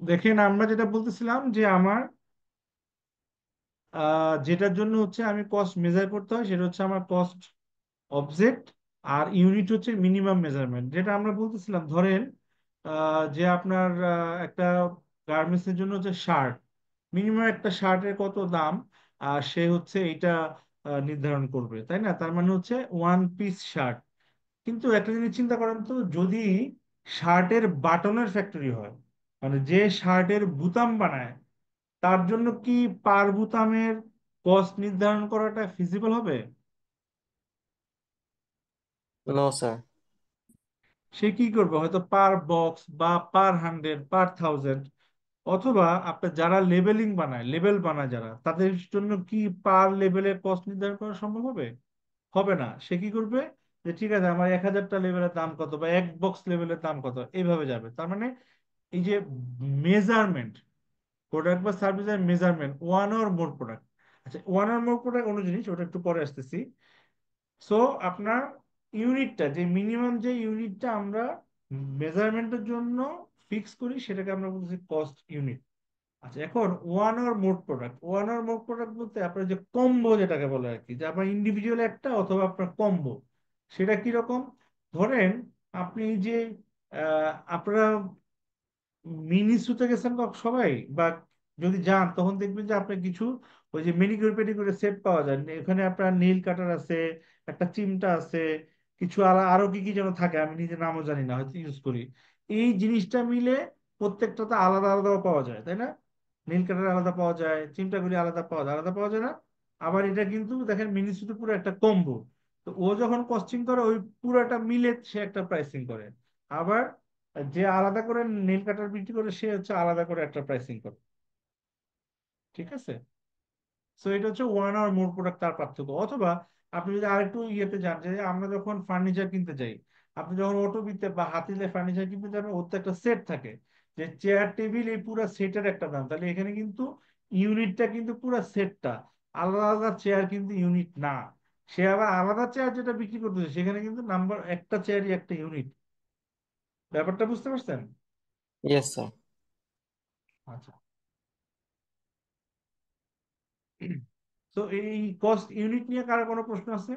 দেখেন আমরা যেটা বলতেছিলাম যে আমার যেটার জন্য হচ্ছে আমি কস্ট মেজার করতে হয় সেটা হচ্ছে আমার কস্ট অবজেক্ট, আর ইউনিট হচ্ছে মিনিমাম মেজারমেন্ট। যেটা আমরা বলতেছিলাম ধরেন যে আপনার একটা গার্মেন্টস এর জন্য হচ্ছে শার্ট, মিনিমাম একটা শার্টের কত দাম, আর সে হচ্ছে এটা নির্ধারণ করবে, তাই না? তার মানে হচ্ছে ওয়ান পিস শার্ট। কিন্তু একটা জিনিস চিন্তা করেন তো, যদি শার্টের বাটনের ফ্যাক্টরি হয়, মানে যে শার্টের বুতাম বানায়, তার জন্য কি পার বুতামের কস্ট নির্ধারণ করাটা ফিজিবল হবে? No sir. সে কি করবে, হয়তো পার বক্স বা পার হান্ড্রেড, পার থাউজেন্ড, অথবা আপনার যারা লেবেলিং বানায়, লেবেল বানায় যারা, তাদের জন্য কি পার লেবেলের কস্ট নির্ধারণ করা সম্ভব হবে? হবে না। সে কি করবে, যে ঠিক আছে আমার 1000টা লেবেলের দাম কত বা এক বক্স লেবেলের দাম কত, এইভাবে যাবে। তার মানে এই যে মেজারমেন্ট, প্রোডাক্ট বা সার্ভিসের measurement one or more product. আচ্ছা, ওয়ান অর মোর প্রোডাক্ট অন্য জিনিস, ওটা একটু পরে আসতেছি। সো আপনার ইউনিটটা, যে মিনিমাম যে ইউনিটটা আমরা মেজারমেন্টের জন্য ফিক্স করি, সেটাকে আমরা বলছি কস্ট ইউনিট। আচ্ছা, এখন one or more product, one or more product বলতে আপনার যে কম্বো যেটাকে বলে আর কি, যে আপনার ইন্ডিভিজুয়াল একটা অথবা আপনার কম্বো, সেটা কিরকম? ধরেন আপনি যে আপনারা মিনিসুতে গেছেন সবাই, বা যদি যান তখন দেখবেন যে আপনার কিছু ওই যে মেনিকিউর পেডিকিউর সেট পাওয়া যায়, এখানে আপনার নেইল কাটার আছে, একটা চিমটা আছে, কিছু আরো কি কি যেন থাকে, আমি নিজের নামও জানি না, হয়তো ইউজ করি। এই জিনিসটা মিলে প্রত্যেকটাতে আলাদা আলাদাও পাওয়া যায়, তাই না? নেইল কাটার আলাদা পাওয়া যায়, চিমটাগুলি আলাদা পাওয়া যায়, আলাদা পাওয়া যায় না? আবার এটা কিন্তু দেখেন মিনিসুতে পুরো একটা কম্বো। তো ও যখন কস্টিং করে ওই পুরোটা মিলে সে একটা প্রাইসিং করে। আবার যে আলাদা করে নেল কাটার বিক্রি করে সে হচ্ছে আলাদা করে একটা প্রাইসিং করে। ঠিক আছে? সো এটা হচ্ছে ওয়ান আর মোর প্রোডাক্ট, তার পার্থক্য। অথবা আপনি যদি আরেকটু ইয়েতে যান, যে আমরা যখন ফার্নিচার কিনতে যাই, আপনি যখন অটোবিতে বা হাতিলে ফার্নিচার কিনতে যাবেন, ওর তো একটা সেট থাকে, যে চেয়ার টেবিল এই পুরো সেটের একটা দাম। তাহলে এখানে কিন্তু ইউনিটটা কিন্তু পুরো সেটটা, আলাদা আলাদা চেয়ার কিন্তু ইউনিট না। সে আবার আলাদা চেয়ার যেটা বিক্রি করতেছে, সেখানে কিন্তু নাম্বার একটা চেয়ারই একটা ইউনিট। ব্যাপারটা বুঝতে পারছেন? Yes sir. আচ্ছা। তো এই কস্ট ইউনিট নিয়ে কারো কোনো প্রশ্ন আছে?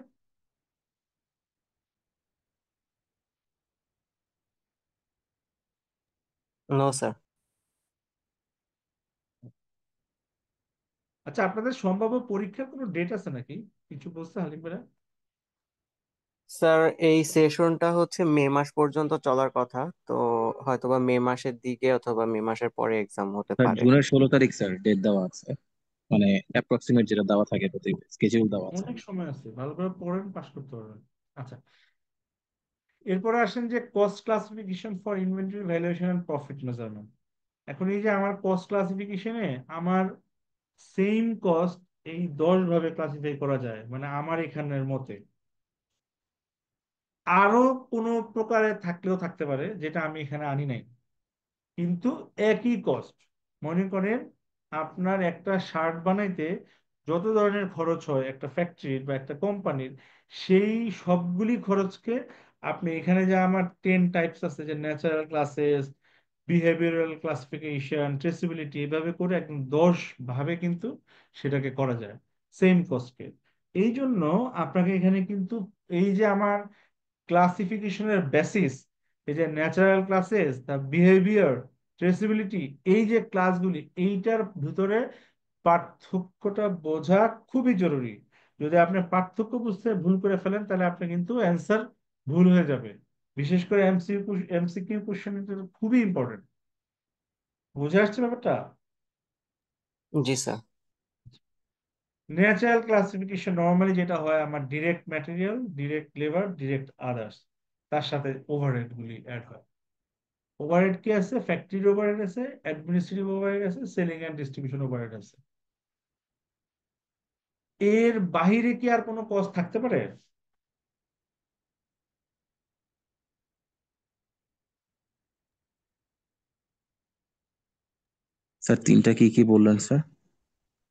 No sir. আচ্ছা, আপনাদের সম্ভাব্য পরীক্ষার কোনো ডেট আছে নাকি? কিছু বলছে হালিম ভাইয়া? স্যার এই সেশনটা হচ্ছে মে মাস পর্যন্ত চলার কথা, তো হয়তোবা মে মাসের দিকে অথবা মে মাসের পরে এক্সাম হতে স্যার পারে। জুনের 16 তারিখ স্যার ডেট দেওয়া আছে, মানে অ্যাপ্রক্সিমেট যেটা দেওয়া থাকে, প্রতি স্কেজুল দেওয়া আছে। অনেক সময় আছে, ভালো করে পড়েন, পাস করতে পারবেন। আচ্ছা, এরপরে আসেন যে cost classification for inventory valuation and profit measurement. এখন এই যে আমার কস্ট ক্লাসিফিকেশনে আমার সেম কস্ট এই 10 ভাবে ক্লাসিফাই করা যায়, মানে আমার এখানের মতে আরো কোনো প্রকারে থাকলেও থাকতে পারে, যেটা আমি এখানে আনি নাই, কিন্তু একই কস্ট। মনে করেন আপনার একটা শার্ট বানাইতে যত ধরনের খরচ হয় একটা ফ্যাক্টরির বা একটা কোম্পানির, সেই সবগুলি খরচকে আপনি এখানে, যে আমার 10 টাইপস আছে, যে natural classes, behavioural classification, traceability, এভাবে করে একদম 10 ভাবে কিন্তু সেটাকে করা যায় সেম কস্টকে। এই জন্য আপনাকে এখানে কিন্তু এই যে আমার ক্লাসিফিকেশনের বেসিস, এই যে ন্যাচারাল ক্লাসেস, দা বিহেভিয়ার, ট্রেসিবিলিটি, এই যে ক্লাসগুলি, এইটার ভিতরে পার্থক্যটা বোঝা খুবই জরুরি। যদি আপনি পার্থক্য বুঝতে ভুল করে ফেলেন, তাহলে আপনি কিন্তু অ্যান্সার ভুল হয়ে যাবে। বিশেষ করে এমসিকিউ কোশ্চেন খুবই ইম্পর্টেন্ট। বুঝে আসছে ব্যাপারটা? জি স্যার। ন্যাচারাল ক্লাসিফিকেশন নর্মালি যেটা হয়, আমার direct material, direct labour, direct others, তার সাথে ওভারহেড গুলি অ্যাড হয়। ওভারহেড কি আছে? ফ্যাক্টরি ওভারহেড আছে, অ্যাডমিনিস্ট্রেটিভ ওভারহেড আছে, সেলিং এন্ড ডিস্ট্রিবিউশন ওভারহেড আছে। এর বাহিরে কি আর কোনো কস্ট থাকতে পারে? স্যার তিনটা কি কি বললেন স্যার?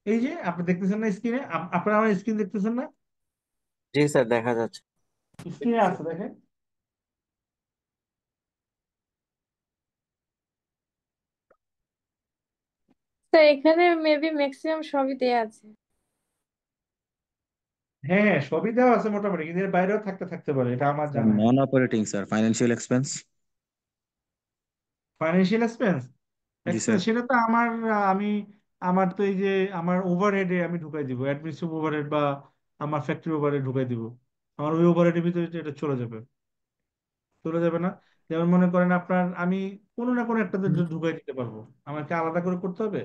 এই যে আপনি দেখতেছেন না স্ক্রিনে, আপনারা আমার স্ক্রিন দেখতেছেন না? জি স্যার, দেখা যাচ্ছে। স্ক্রিনে আছে, দেখেন। স্যার এখানে মেবি ম্যাক্সিমাম সবই দেয়া আছে। হ্যাঁ হ্যাঁ, সবই দেওয়া আছে মোটামুটি, কিন্তু এর বাইরেও থাকতে থাকতে পারে, এটা আমার স্যার জানা নেই। Non operating sir, financial expense. Financial expense, জি স্যার। এক্সপেন্স সেটা তো আমার আমি আমার তো এই যে আমার ওভারহেডে আমি ঢুকাই দিব, অ্যাডমিনিস্ট্রেটিভ ওভারহেড বা আমার ফ্যাক্টরি ওভারহেড ঢুকাই দিব, আমার ওই ওভারহেডের ভিতরে এটা চলে যাবে। চলে যাবে না? যেমন মনে করেন আপনার, আমি কোনো না কোনো একটাতে ঢুকাই দিতে পারবো, আমাকে আলাদা করে করতে হবে?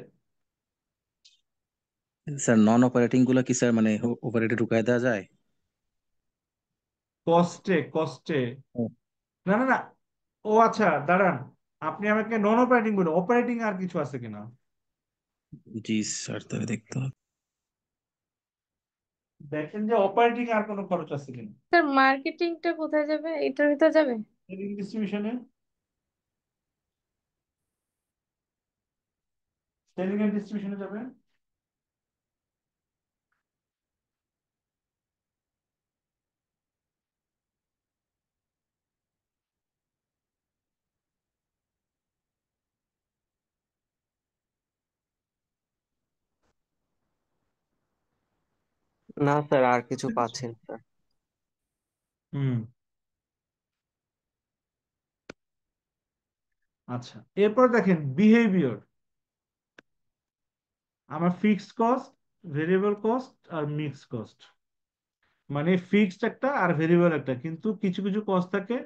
স্যার নন অপারেটিং গুলা কি স্যার মানে ওভারহেডে ঢুকায় দেওয়া যায়? কস্টে কস্টে ও, না না না। ও আচ্ছা, দাঁড়ান, আপনি আমাকে নন অপারেটিং বলুন, অপারেটিং আর কিছু আছে কিনা? জি স্যার, তাহলে দেখতে হবে। দেখেন যে অপারেটিং আর কোনো খরচ আছে কিনা। স্যার মার্কেটিংটা কোথায় যাবে? এটার ভিতর যাবে? ডিস্ট্রিবিউশনে সেলিং এন্ড ডিস্ট্রিবিউশনে যাবেন। না স্যার, আর কিছু পাচ্ছি না স্যার। হুম, আচ্ছা, এরপর দেখেন বিহেভিয়ার। আমার ফিক্সড কস্ট, ভেরিয়েবল কস্ট আর মিক্স কস্ট, মানে ফিক্সড একটা আর ভেরিয়েবল একটা, কিন্তু কিছু কিছু কস্ট থাকে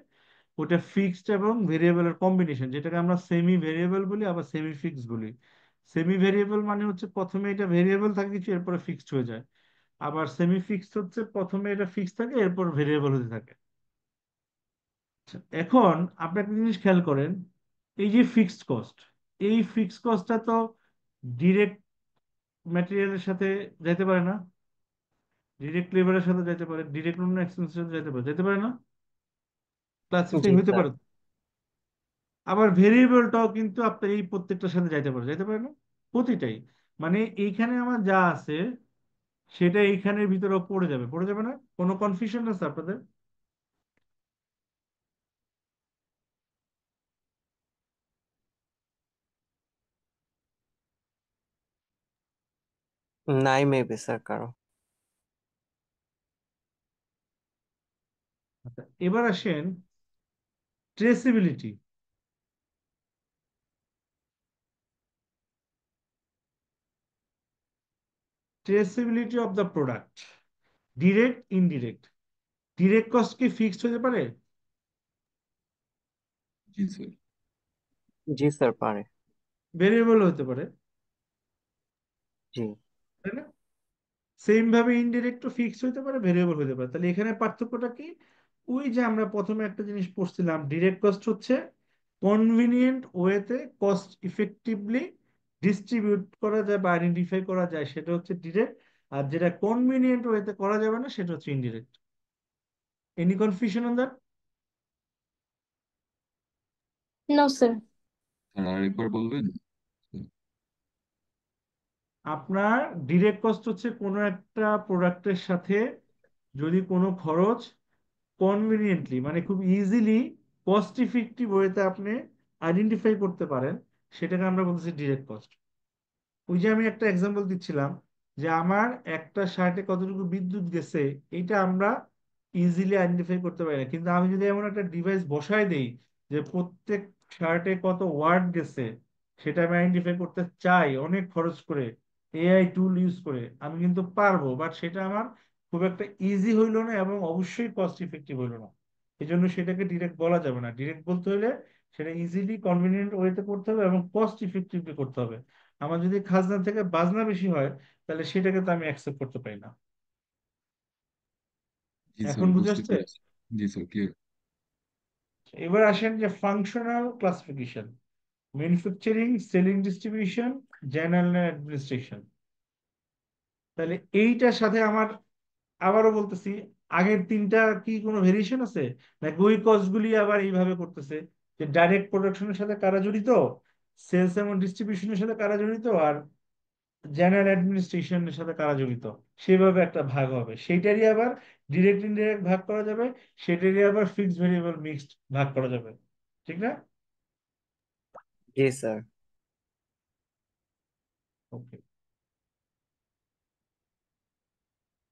ওটা ফিক্সড এবং ভেরিয়েবলের কম্বিনেশন, যেটাকে আমরা সেমি ভেরিয়েবল বলি আবার সেমি ফিক্সড বলি। সেমি ভেরিয়েবল মানে হচ্ছে প্রথমে এটা ভেরিয়েবল থাকে কিছু, এরপরে ফিক্সড হয়ে যায়। আবার সেমি ফিক্সড হচ্ছে প্রথমে এটা ফিক্সড থাকে এরপর ভেরিয়েবল হতে থাকে। আচ্ছা, এখন আপনি একটা জিনিস খেয়াল করেন, এই যে ফিক্সড কস্ট, এই ফিক্সড কস্টটা তো ডিরেক্ট ম্যাটেরিয়ালের সাথে যাইতে পারে না, ডিরেক্ট লেবারের সাথে যাইতে পারে, ডিরেক্ট অন্য এক্সপেন্সের সাথে যাইতে পারে না, ক্লাসিফাই জি হতে স্যার। পারে। আবার ভেরিয়েবলটাও কিন্তু আপনার এই প্রত্যেকটার সাথে যাইতে পারে না, প্রতিটাই। মানে এইখানে আমার যা আছে সেটা এইখানের ভিতরেও পড়ে যাবে না? কোনো কনফিউশন আছে আপনাদের? নাই মেবি স্যার কারো। আচ্ছা, এবার আসেন traceability. Traceability of the product, direct indirect. Direct cost কি ফিক্সড হতে পারে? জি স্যার। জি স্যার পারে। ভেরিয়েবল হতে পারে, জি। তাই না? সেম ভাবে ইনডিরেক্টও ফিক্সড হতে পারে, ভেরিয়েবল হতে পারে। তাহলে এখানে পার্থক্যটা কি? ওই যে আমরা প্রথমে একটা জিনিস পড়ছিলাম, ডিরেক্ট কস্ট হচ্ছে কনভিনিয়েন্ট ওয়েতে কস্ট ইফেক্টিভলি ডিস্ট্রিবিউট করা যায় বা আইডেন্টিফাই করা যায়, সেটা হচ্ছে ডিরেক্ট। আর যেটা কনভিনিয়েন্ট ওয়েতে করা যাবে না সেটা হচ্ছে indirect. Any confusion on that? No sir. Sir আরেকবার বলবেন? আপনার ডিরেক্ট কস্ট হচ্ছে কোনো একটা প্রোডাক্টের সাথে যদি কোনো খরচ কনভিনিয়েন্টলি, মানে খুব ইজিলি কস্ট ইফেক্টিভ ওয়েতে আপনি আইডেন্টিফাই করতে পারেন, সেটাকে আমরা বলতেছি ডিরেক্ট কস্ট। ওই যে আমি একটা এক্সাম্পল দিচ্ছিলাম যে আমার একটা শার্টে কতটুকু বিদ্যুৎ গেছে, এটা আমরা ইজিলি আইডেন্টিফাই করতে পারি না, কিন্তু আমি যদি এমন একটা ডিভাইস বসায় দেই যে প্রত্যেক শার্টে কত ওয়াট গেছে, সেটা আমি আইডেন্টিফাই করতে চাই অনেক খরচ করে, এআই টুল ইউজ করে, আমি কিন্তু পারবো, বাট সেটা আমার খুব একটা ইজি হইলো না এবং অবশ্যই কস্ট ইফেক্টিভ হইলো না। এই জন্য সেটাকে ডিরেক্ট বলা যাবে না। ডিরেক্ট বলতে হলে সেটা ইজিলি কনভিনিয়েন্ট ওয়েতে করতে হবে এবং কস্ট ইফেক্টিভলি করতে হবে। আমার যদি খাজনা থেকে বাজনা বেশি হয় তাহলে সেটাকে তো আমি অ্যাকসেপ্ট করতে পারি না। জি এখন স্যার, বুঝে বুঝতে আসছে? পেরেছি। জি স্যার, ক্লিয়ার। এবার আসেন যে functional classification, manufacturing, selling, distribution, general administration. তাহলে এইটার সাথে আমার আবারও বলতেছি, আগের তিনটা কি কোনো ভেরিয়েশন আছে নাকি ওই কস্ট গুলি আবার এইভাবে করতেছে যে ডাইরেক্ট প্রোডাকশনের সাথে কারা জড়িত, সেলস এবং ডিস্ট্রিবিউশনের সাথে কারা জড়িত, আর জেনারেল অ্যাডমিনিস্ট্রেশনের সাথে কারা জড়িত, সেভাবে একটা ভাগ হবে। সেইটারই আবার ডিরেক্ট ইনডিরেক্ট ভাগ করা যাবে, সেটারই আবার ফিক্সড ভেরিয়েবল মিক্সড ভাগ করা যাবে, ঠিক না? জি স্যার। ওকে,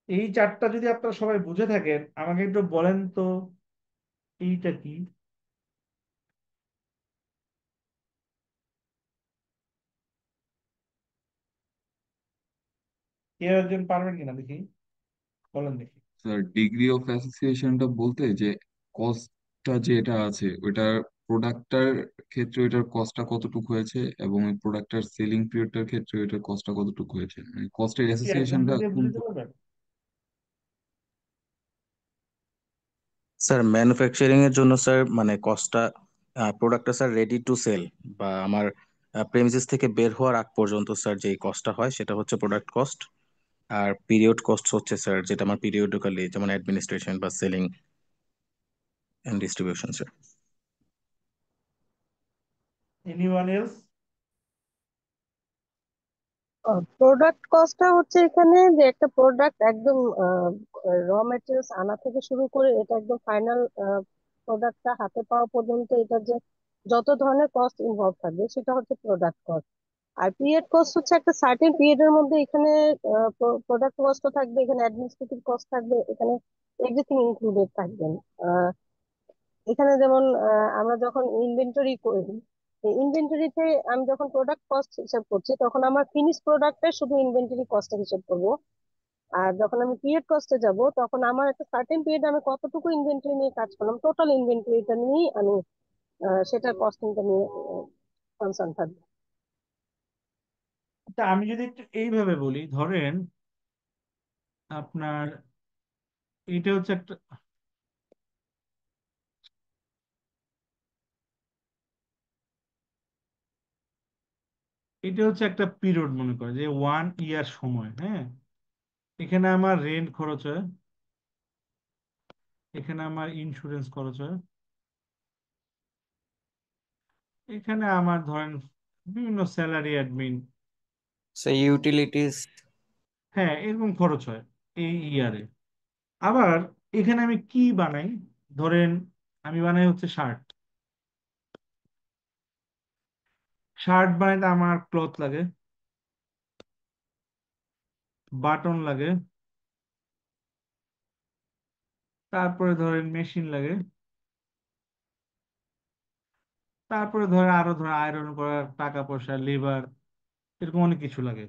এই চারটা যদি আপনারা সবাই বুঝে থাকেন, আমাকে একটু বলেন তো এইটা কি? কেউ একজন পারবেন কিনা দেখি, বলেন দেখি। স্যার ডিগ্রি অফ অ্যাসোসিয়েশনটা বলতে যে কস্টটা যে এটা আছে ওইটার প্রোডাক্টটার ক্ষেত্রে ওইটার কস্টটা কতটুকু হয়েছে এবং ওই প্রোডাক্টটার সেলিং পিরিয়ডটার ক্ষেত্রে ওইটার কস্টটা কতটুকু হয়েছে, মানে কস্টের একটি এক্সাম্পল অ্যাসোসিয়েশনটা দিয়ে কোন। বুঝতে পারবেন? স্যার ম্যানুফ্যাকচারিং এর জন্য স্যার মানে কস্টটা প্রোডাক্টটা স্যার রেডি টু সেল বা আমার প্রেমিসিস থেকে বের হওয়ার আগ পর্যন্ত স্যার যেই কস্টটা হয় সেটা হচ্ছে প্রোডাক্ট কস্ট। আর পিরিয়ড কস্ট হচ্ছে স্যার যেটা আমার পিরিয়ডিক্যালি, যেমন অ্যাডমিনিস্ট্রেশন বা selling and distribution sir. Anyone else? Product কস্টটা হচ্ছে এখানে যে একটা প্রোডাক্ট একদম র মেটেরিয়ালস আনা থেকে শুরু করে এটা একদম ফাইনাল প্রোডাক্টটা হাতে পাওয়া পর্যন্ত এটা যে যত ধরনের কস্ট ইনভলভ থাকবে সেটা হচ্ছে প্রোডাক্ট কস্ট। আর পিরিয়ড কস্ট হচ্ছে একটা সার্টেন পিরিয়ডের মধ্যে এখানে প্রোডাক্ট কস্টও থাকবে, এখানে অ্যাডমিনিস্ট্রেটিভ কস্ট থাকবে, এখানে এভরিথিং ইনক্লুডেড থাকবেন। এখানে যেমন আমরা যখন ইনভেন্টরি করি, ইনভেন্টরিতে আমি যখন প্রোডাক্ট কস্ট হিসাব করছি তখন আমার ফিনিশ প্রোডাক্টের শুধু ইনভেন্টরি কস্টের হিসাব করব। আর যখন আমি পিরিয়ড কস্টে যাব তখন আমার একটা সার্টেন পিরিয়ড আমি কতটুকু ইনভেন্টরি নিয়ে কাজ করলাম টোটাল ইনভেন্টরিটা নিয়েই আমি সেটার কস্টিংটা নিয়ে কনসার্ন থাকবে। তা আমি যদি একটু এইভাবে বলি, ধরেন আপনার এটা হচ্ছে একটা, এটা হচ্ছে একটা পিরিয়ড, মনে করে যে 1 ইয়ার সময়, হ্যাঁ। এখানে আমার রেন্ট খরচ হয়, এখানে আমার ইন্স্যুরেন্স খরচ হয়, এখানে আমার ধরেন বিভিন্ন স্যালারি, অ্যাডমিন, ইউটিলিটিস। হ্যাঁ, এরকম খরচ হয় এই ইয়ারে। আবার এখানে আমি কি বানাই, ধরেন আমি বানাই হচ্ছে শার্ট। শার্ট বানাইতে আমার ক্লথ লাগে, বাটন লাগে, তারপরে ধরেন মেশিন লাগে, তারপরে ধরেন আরো ধরেন আয়রন করার টাকা পয়সা, লেবার, এরকম অনেক কিছু লাগে,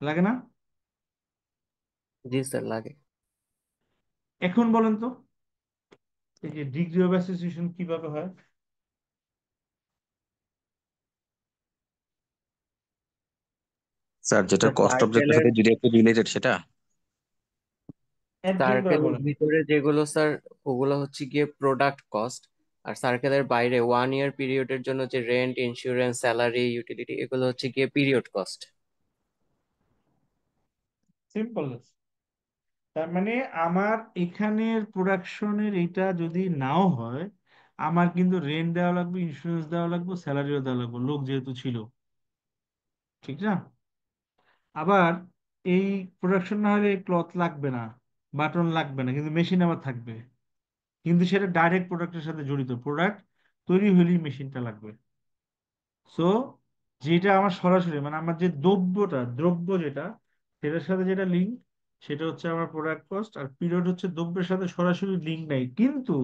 লাগে না? জি স্যার, লাগে। এখন বলেন তো, এই যে ডিগ্রি অফ অ্যাসোসিয়েশন কিভাবে হয়? স্যার যেটার কস্ট অবজেক্টের সার্কেলের সাথে ডিরেক্টলি রিলেটেড সেটা। একজন করে সার্কেলের বলেন। ভিতরে যেগুলো স্যার, ওগুলো হচ্ছে গিয়ে প্রোডাক্ট কস্ট। আর সার্কেলের বাইরে 1 ইয়ার পিরিয়ডের জন্য যে রেন্ট, ইন্স্যুরেন্স, স্যালারি, ইউটিলিটি, এগুলো হচ্ছে গিয়ে পিরিয়ড কস্ট। সিম্পল। তার মানে আমার এখানের প্রোডাকশনের এটা যদি নাও হয়, আমার কিন্তু রেন্ট দেওয়া লাগবে, ইন্স্যুরেন্স দেওয়া লাগবে, স্যালারিও দেওয়া লাগবে, লোক যেহেতু ছিল, ঠিক না? আবার এই প্রোডাকশন না হলে ক্লথ লাগবে না, বাটন লাগবে না, কিন্তু মেশিন আবার থাকবে। কিন্তু সেটা ডাইরেক্ট প্রোডাক্টের সাথে জড়িত, প্রোডাক্ট তৈরি হলেই মেশিনটা লাগবে। সো যেটা আমার সরাসরি মানে আমার যে দ্রব্য যেটা, সেটার সাথে যেটা লিঙ্ক, সেটা হচ্ছে আমার প্রোডাক্ট কস্ট। আর পিরিয়ড হচ্ছে দ্রব্যের সাথে সরাসরি লিঙ্ক নাই, কিন্তু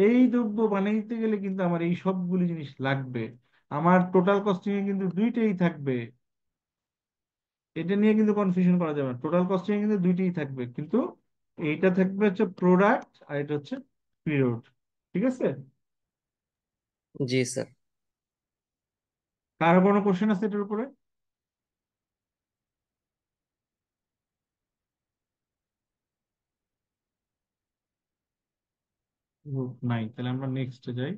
এই দ্রব্য বানাইতে গেলে কিন্তু আমার এই সবগুলি জিনিস লাগবে। আমার টোটাল কস্টিং এ কিন্তু দুইটাই থাকবে, এটা নিয়ে কিন্তু কনফিউশন করা যাবে না। টোটাল কস্টিং এ কিন্তু দুইটাই থাকবে, কিন্তু এইটা থাকবে হচ্ছে প্রোডাক্ট আর এটা হচ্ছে পিরিয়ড। ঠিক আছে? জি স্যার। কারো কোনো কোশ্চেন আছে এটার উপরে? নাই, তাহলে আমরা নেক্সটে যাই।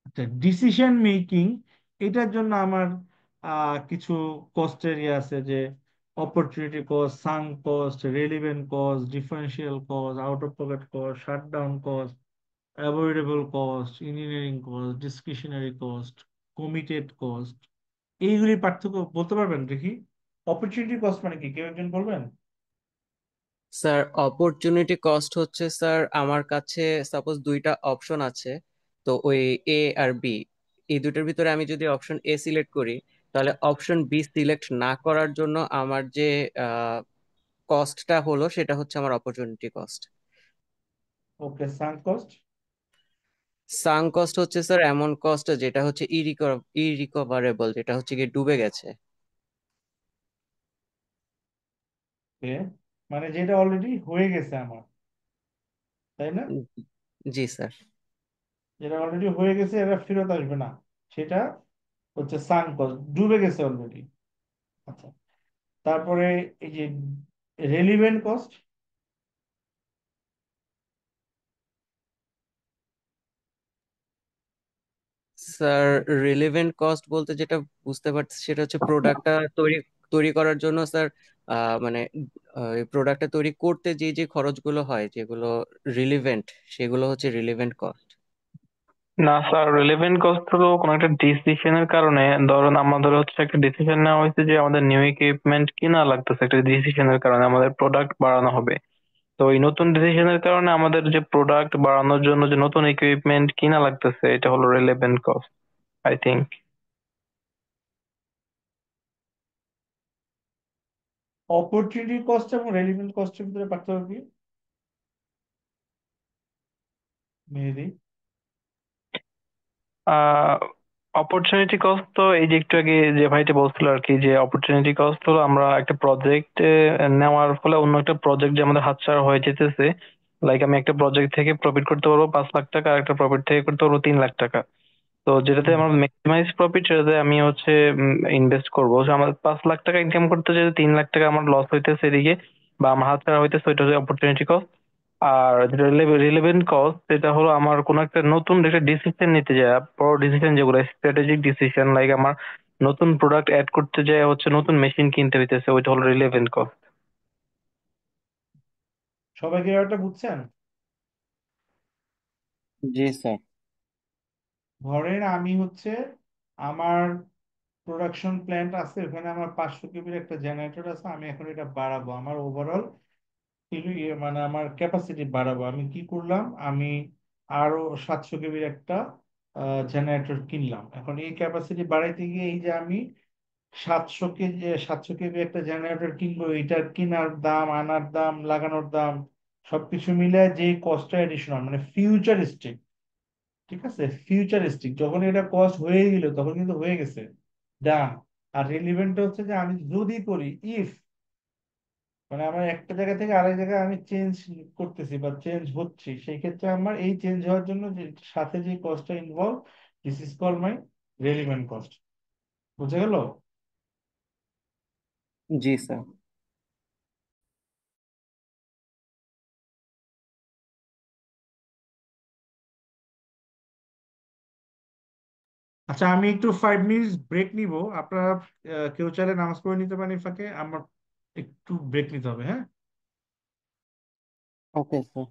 আচ্ছা, ডিসিশন মেকিং, এটার জন্য আমার কিছু কস্টের ইয়ে আছে, যে opportunity cost, sunk cost, relevant cost, differential cost, out of pocket cost, shutdown cost, avoidable cost, engineering cost, discretionary cost, committed cost. এইগুলির পার্থক্য বলতে পারবেন দেখি? অপরচুনিটি কস্ট মানে কি, কেউ একজন বলবেন? স্যার, অপরচুনিটি কস্ট হচ্ছে স্যার আমার কাছে সাপোজ দুইটা অপশন আছে, তো ওই এ আর বি, এই দুটোর ভিতরে আমি যদি অপশন এ সিলেক্ট করি, তাহলে অপশন বি সিলেক্ট না করার জন্য আমার যে কস্টটা হলো সেটা হচ্ছে আমার অপরচুনিটি কস্ট। ওকে, সাঙ্ক কস্ট? সাং কস্ট হচ্ছে স্যার এমন কস্ট যেটা হচ্ছে ইরিকভারেবল, যেটা হচ্ছে গিয়ে ডুবে গেছে। মানে যেটা অলরেডি হয়ে গেছে আমার, তাই না? উম, জি স্যার। যেটা অলরেডি হয়ে গেছে, এটা ফেরত আসবে না, সেটা হচ্ছে সাঙ্ক কস্ট, ডুবে গেছে অলরেডি। আচ্ছা, তারপরে এই যে relevant cost. Sir, relevant cost বলতে যেটা বুঝতে পারছি সেটা হচ্ছে প্রোডাক্টটা তৈরি তৈরি করার জন্য স্যার, মানে এই প্রোডাক্টটা তৈরি করতে যে যে খরচগুলো হয় যেগুলো রিলিভেন্ট, সেগুলো হচ্ছে রিলেভেন্ট কস্ট। না স্যার, রিলেভেন্ট কস্ট হলো কোনো একটা ডিসিশনের কারণে, ধরুন আমাদের হচ্ছে একটা ডিসিশন নেওয়া হয়েছে যে আমাদের নিউ ইকুইপমেন্ট কিনা লাগতেছে, একটা ডিসিশনের কারণে আমাদের প্রোডাক্ট বাড়ানো হবে। তো এই নতুন ডিসিশনের কারণে আমাদের যে প্রোডাক্ট বাড়ানোর জন্য যে নতুন ইকুইপমেন্ট কিনা লাগতেছে, এটা হলো relevant cost, I think. Opportunity cost এবং রেলিভেন্ট কস্টের ভিতরে পার্থক্য কি মেহেদি? অপরচুনিটি কস্ট তো এই যে একটু আগে যে ভাইটা বলছিল আর কি, যে অপরচুনিটি কস্ট হলো আমরা একটা প্রজেক্ট নেওয়ার ফলে অন্য একটা প্রজেক্ট যে আমাদের হাতছাড়া হয়ে যেতেছে। লাইক আমি একটা প্রজেক্ট থেকে প্রফিট করতে পারবো 5 লাখ টাকা, আর একটা প্রফিট থেকে করতে পারবো 3 লাখ টাকা। তো যেটাতে হুম। আমার ম্যাক্সিমাইজ প্রফিট, সেটাতে আমি হচ্ছে ইনভেস্ট করবো। So আমার 5 লাখ টাকা ইনকাম করতে যেতে 3 লাখ টাকা আমার লস হইতেছে এদিকে, বা আমার হাতছাড়া হইতেছে, ওইটা হচ্ছে অপরচুনিটি কস্ট। আর যেটা রিলেভেন্ট কস্ট, সেটা হলো আমার কোনো একটা নতুন একটা ডিসিশন নিতে যায়, বড় ডিসিশন যেগুলো স্ট্র্যাটেজিক ডিসিশন, লাইক আমার নতুন প্রোডাক্ট অ্যাড করতে যায়, হচ্ছে নতুন মেশিন কিনতে হইতেছে, ওইটা হলো রিলেভেন্ট কস্ট। সবাই কি ব্যাপারটা বুঝছেন? জি স্যার। ধরেন আমি হচ্ছে আমার প্রোডাকশন প্ল্যান্ট আছে, ওখানে আমার 500 কেবির একটা জেনারেটর আছে, আমি এখন এটা বাড়াবো, আমার ওভারঅল মানে আমার ক্যাপাসিটি বাড়াবো। আমি কি করলাম, আমি আরো 700 কেবির একটা জেনারেটর কিনলাম। এখন এই ক্যাপাসিটি বাড়াইতে গিয়ে এই যে আমি 700 কেবি একটা জেনারেটর কিনবো, এটার কেনার দাম, আনার দাম, লাগানোর দাম, সবকিছু মিলে যে কস্টটা এডিশনাল, মানে ফিউচারিস্টিক। ঠিক আছে, ফিউচারিস্টিক যখন এটা কস্ট হয়ে গেল তখন কিন্তু হয়ে গেছে, ডান। আর রিলিভেন্ট হচ্ছে যে আমি যদি করি, ইফ মানে আমার একটা জায়গা থেকে আরেক জায়গায় আমি চেঞ্জ করতেছি বা চেঞ্জ হচ্ছি, সেই ক্ষেত্রে আমার এই চেঞ্জ হওয়ার জন্য যে সাথে যে কস্টটা involve, this is call my relevant cost. বুঝে গেল? জি স্যার। আচ্ছা, আমি একটু 5 মিনিট ব্রেক নিব। আপনারা কেউ চাইলে নামাজ পড়ে নিতে পারেন, এই ফাঁকে আমার একটু ব্রেক নিতে হবে, হ্যাঁ? Okay sir.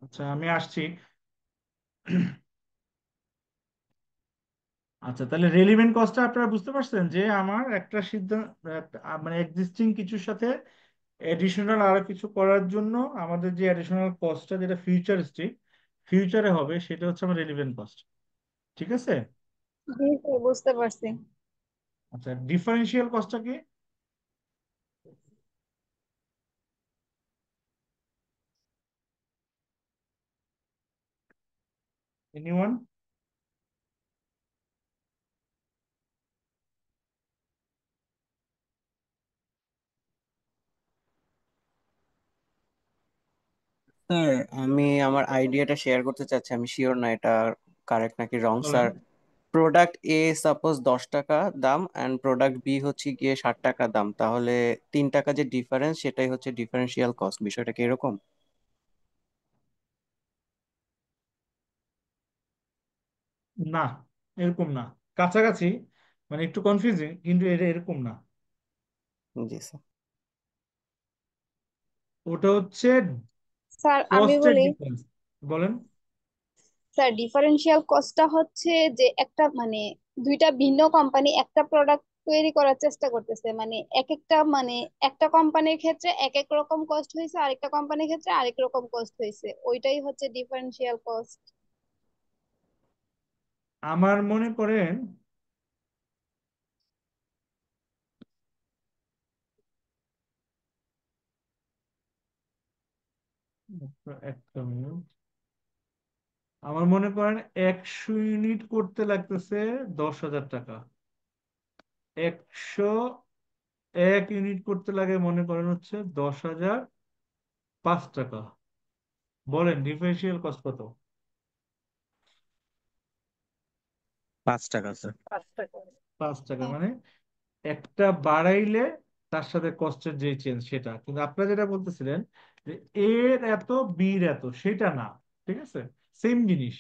আচ্ছা আমি আসছি। আচ্ছা তাহলে রেলিভেন্ট কস্টটা আপনারা বুঝতে পারছেন যে আমার একটা সিদ্ধান্ত, মানে এক্সিস্টিং কিছুর সাথে এডিশনাল আরো কিছু করার জন্য আমাদের যে অ্যাডিশনাল কস্টটা যেটা ফিউচারিস্টিক ফিউচারে হবে সেটা হচ্ছে আমার রেলিভেন্ট কস্ট। ঠিক আছে। জি স্যার, বুঝতে পারছি। আচ্ছা ডিফারেন্সিয়াল কস্টটা কি? এনিওয়ান? স্যার আমি আমার আইডিয়াটা শেয়ার করতে চাচ্ছি, আমি শিওর না এটা কারেক্ট নাকি রং বলেন। স্যার। প্রোডাক্ট এ সাপোজ 10 টাকা দাম অ্যান্ড প্রোডাক্ট বি হচ্ছে গিয়ে 60 টাকা দাম, তাহলে 3 টাকা যে ডিফারেন্স সেটাই হচ্ছে ডিফারেন্সিয়াল কস্ট, বিষয়টা কি এরকম? না, এরকম না, কাছাকাছি, মানে একটু কনফিউজিং কিন্তু এটা এরকম না। জি স্যার। ওটা হচ্ছে স্যার আমি কস্টের বলি, ডিফারেন্স। বলেন। স্যার ডিফারেন্সিয়াল কস্টটা হচ্ছে যে একটা মানে দুইটা ভিন্ন কোম্পানি একটা প্রোডাক্ট তৈরি করার চেষ্টা করতেছে, মানে এক একটা মানে একটা কোম্পানির ক্ষেত্রে এক এক রকম কস্ট হয়েছে, আরেকটা কোম্পানির ক্ষেত্রে আরেক রকম কস্ট হয়েছে, ওইটাই হচ্ছে ডিফারেন্সিয়াল কস্ট। আমার মনে করেন একটা মিনিট, আমার মনে করেন 100 ইউনিট করতে লাগতেছে 10,000 টাকা। 101 ইউনিট করতে লাগে মনে করেন হচ্ছে 10,005 টাকা। বলেন ডিফারেন্সিয়াল কস্ট কত? 5 টাকা স্যার। 5 টাকা। 5 টাকা, হ্যাঁ মানে একটা বাড়াইলে তার সাথে কষ্টের যে চেঞ্জ সেটা, কিন্তু আপনারা যেটা বলতেছিলেন যে এর এত বির এত, সেটা না। ঠিক আছে, সেম জিনিস।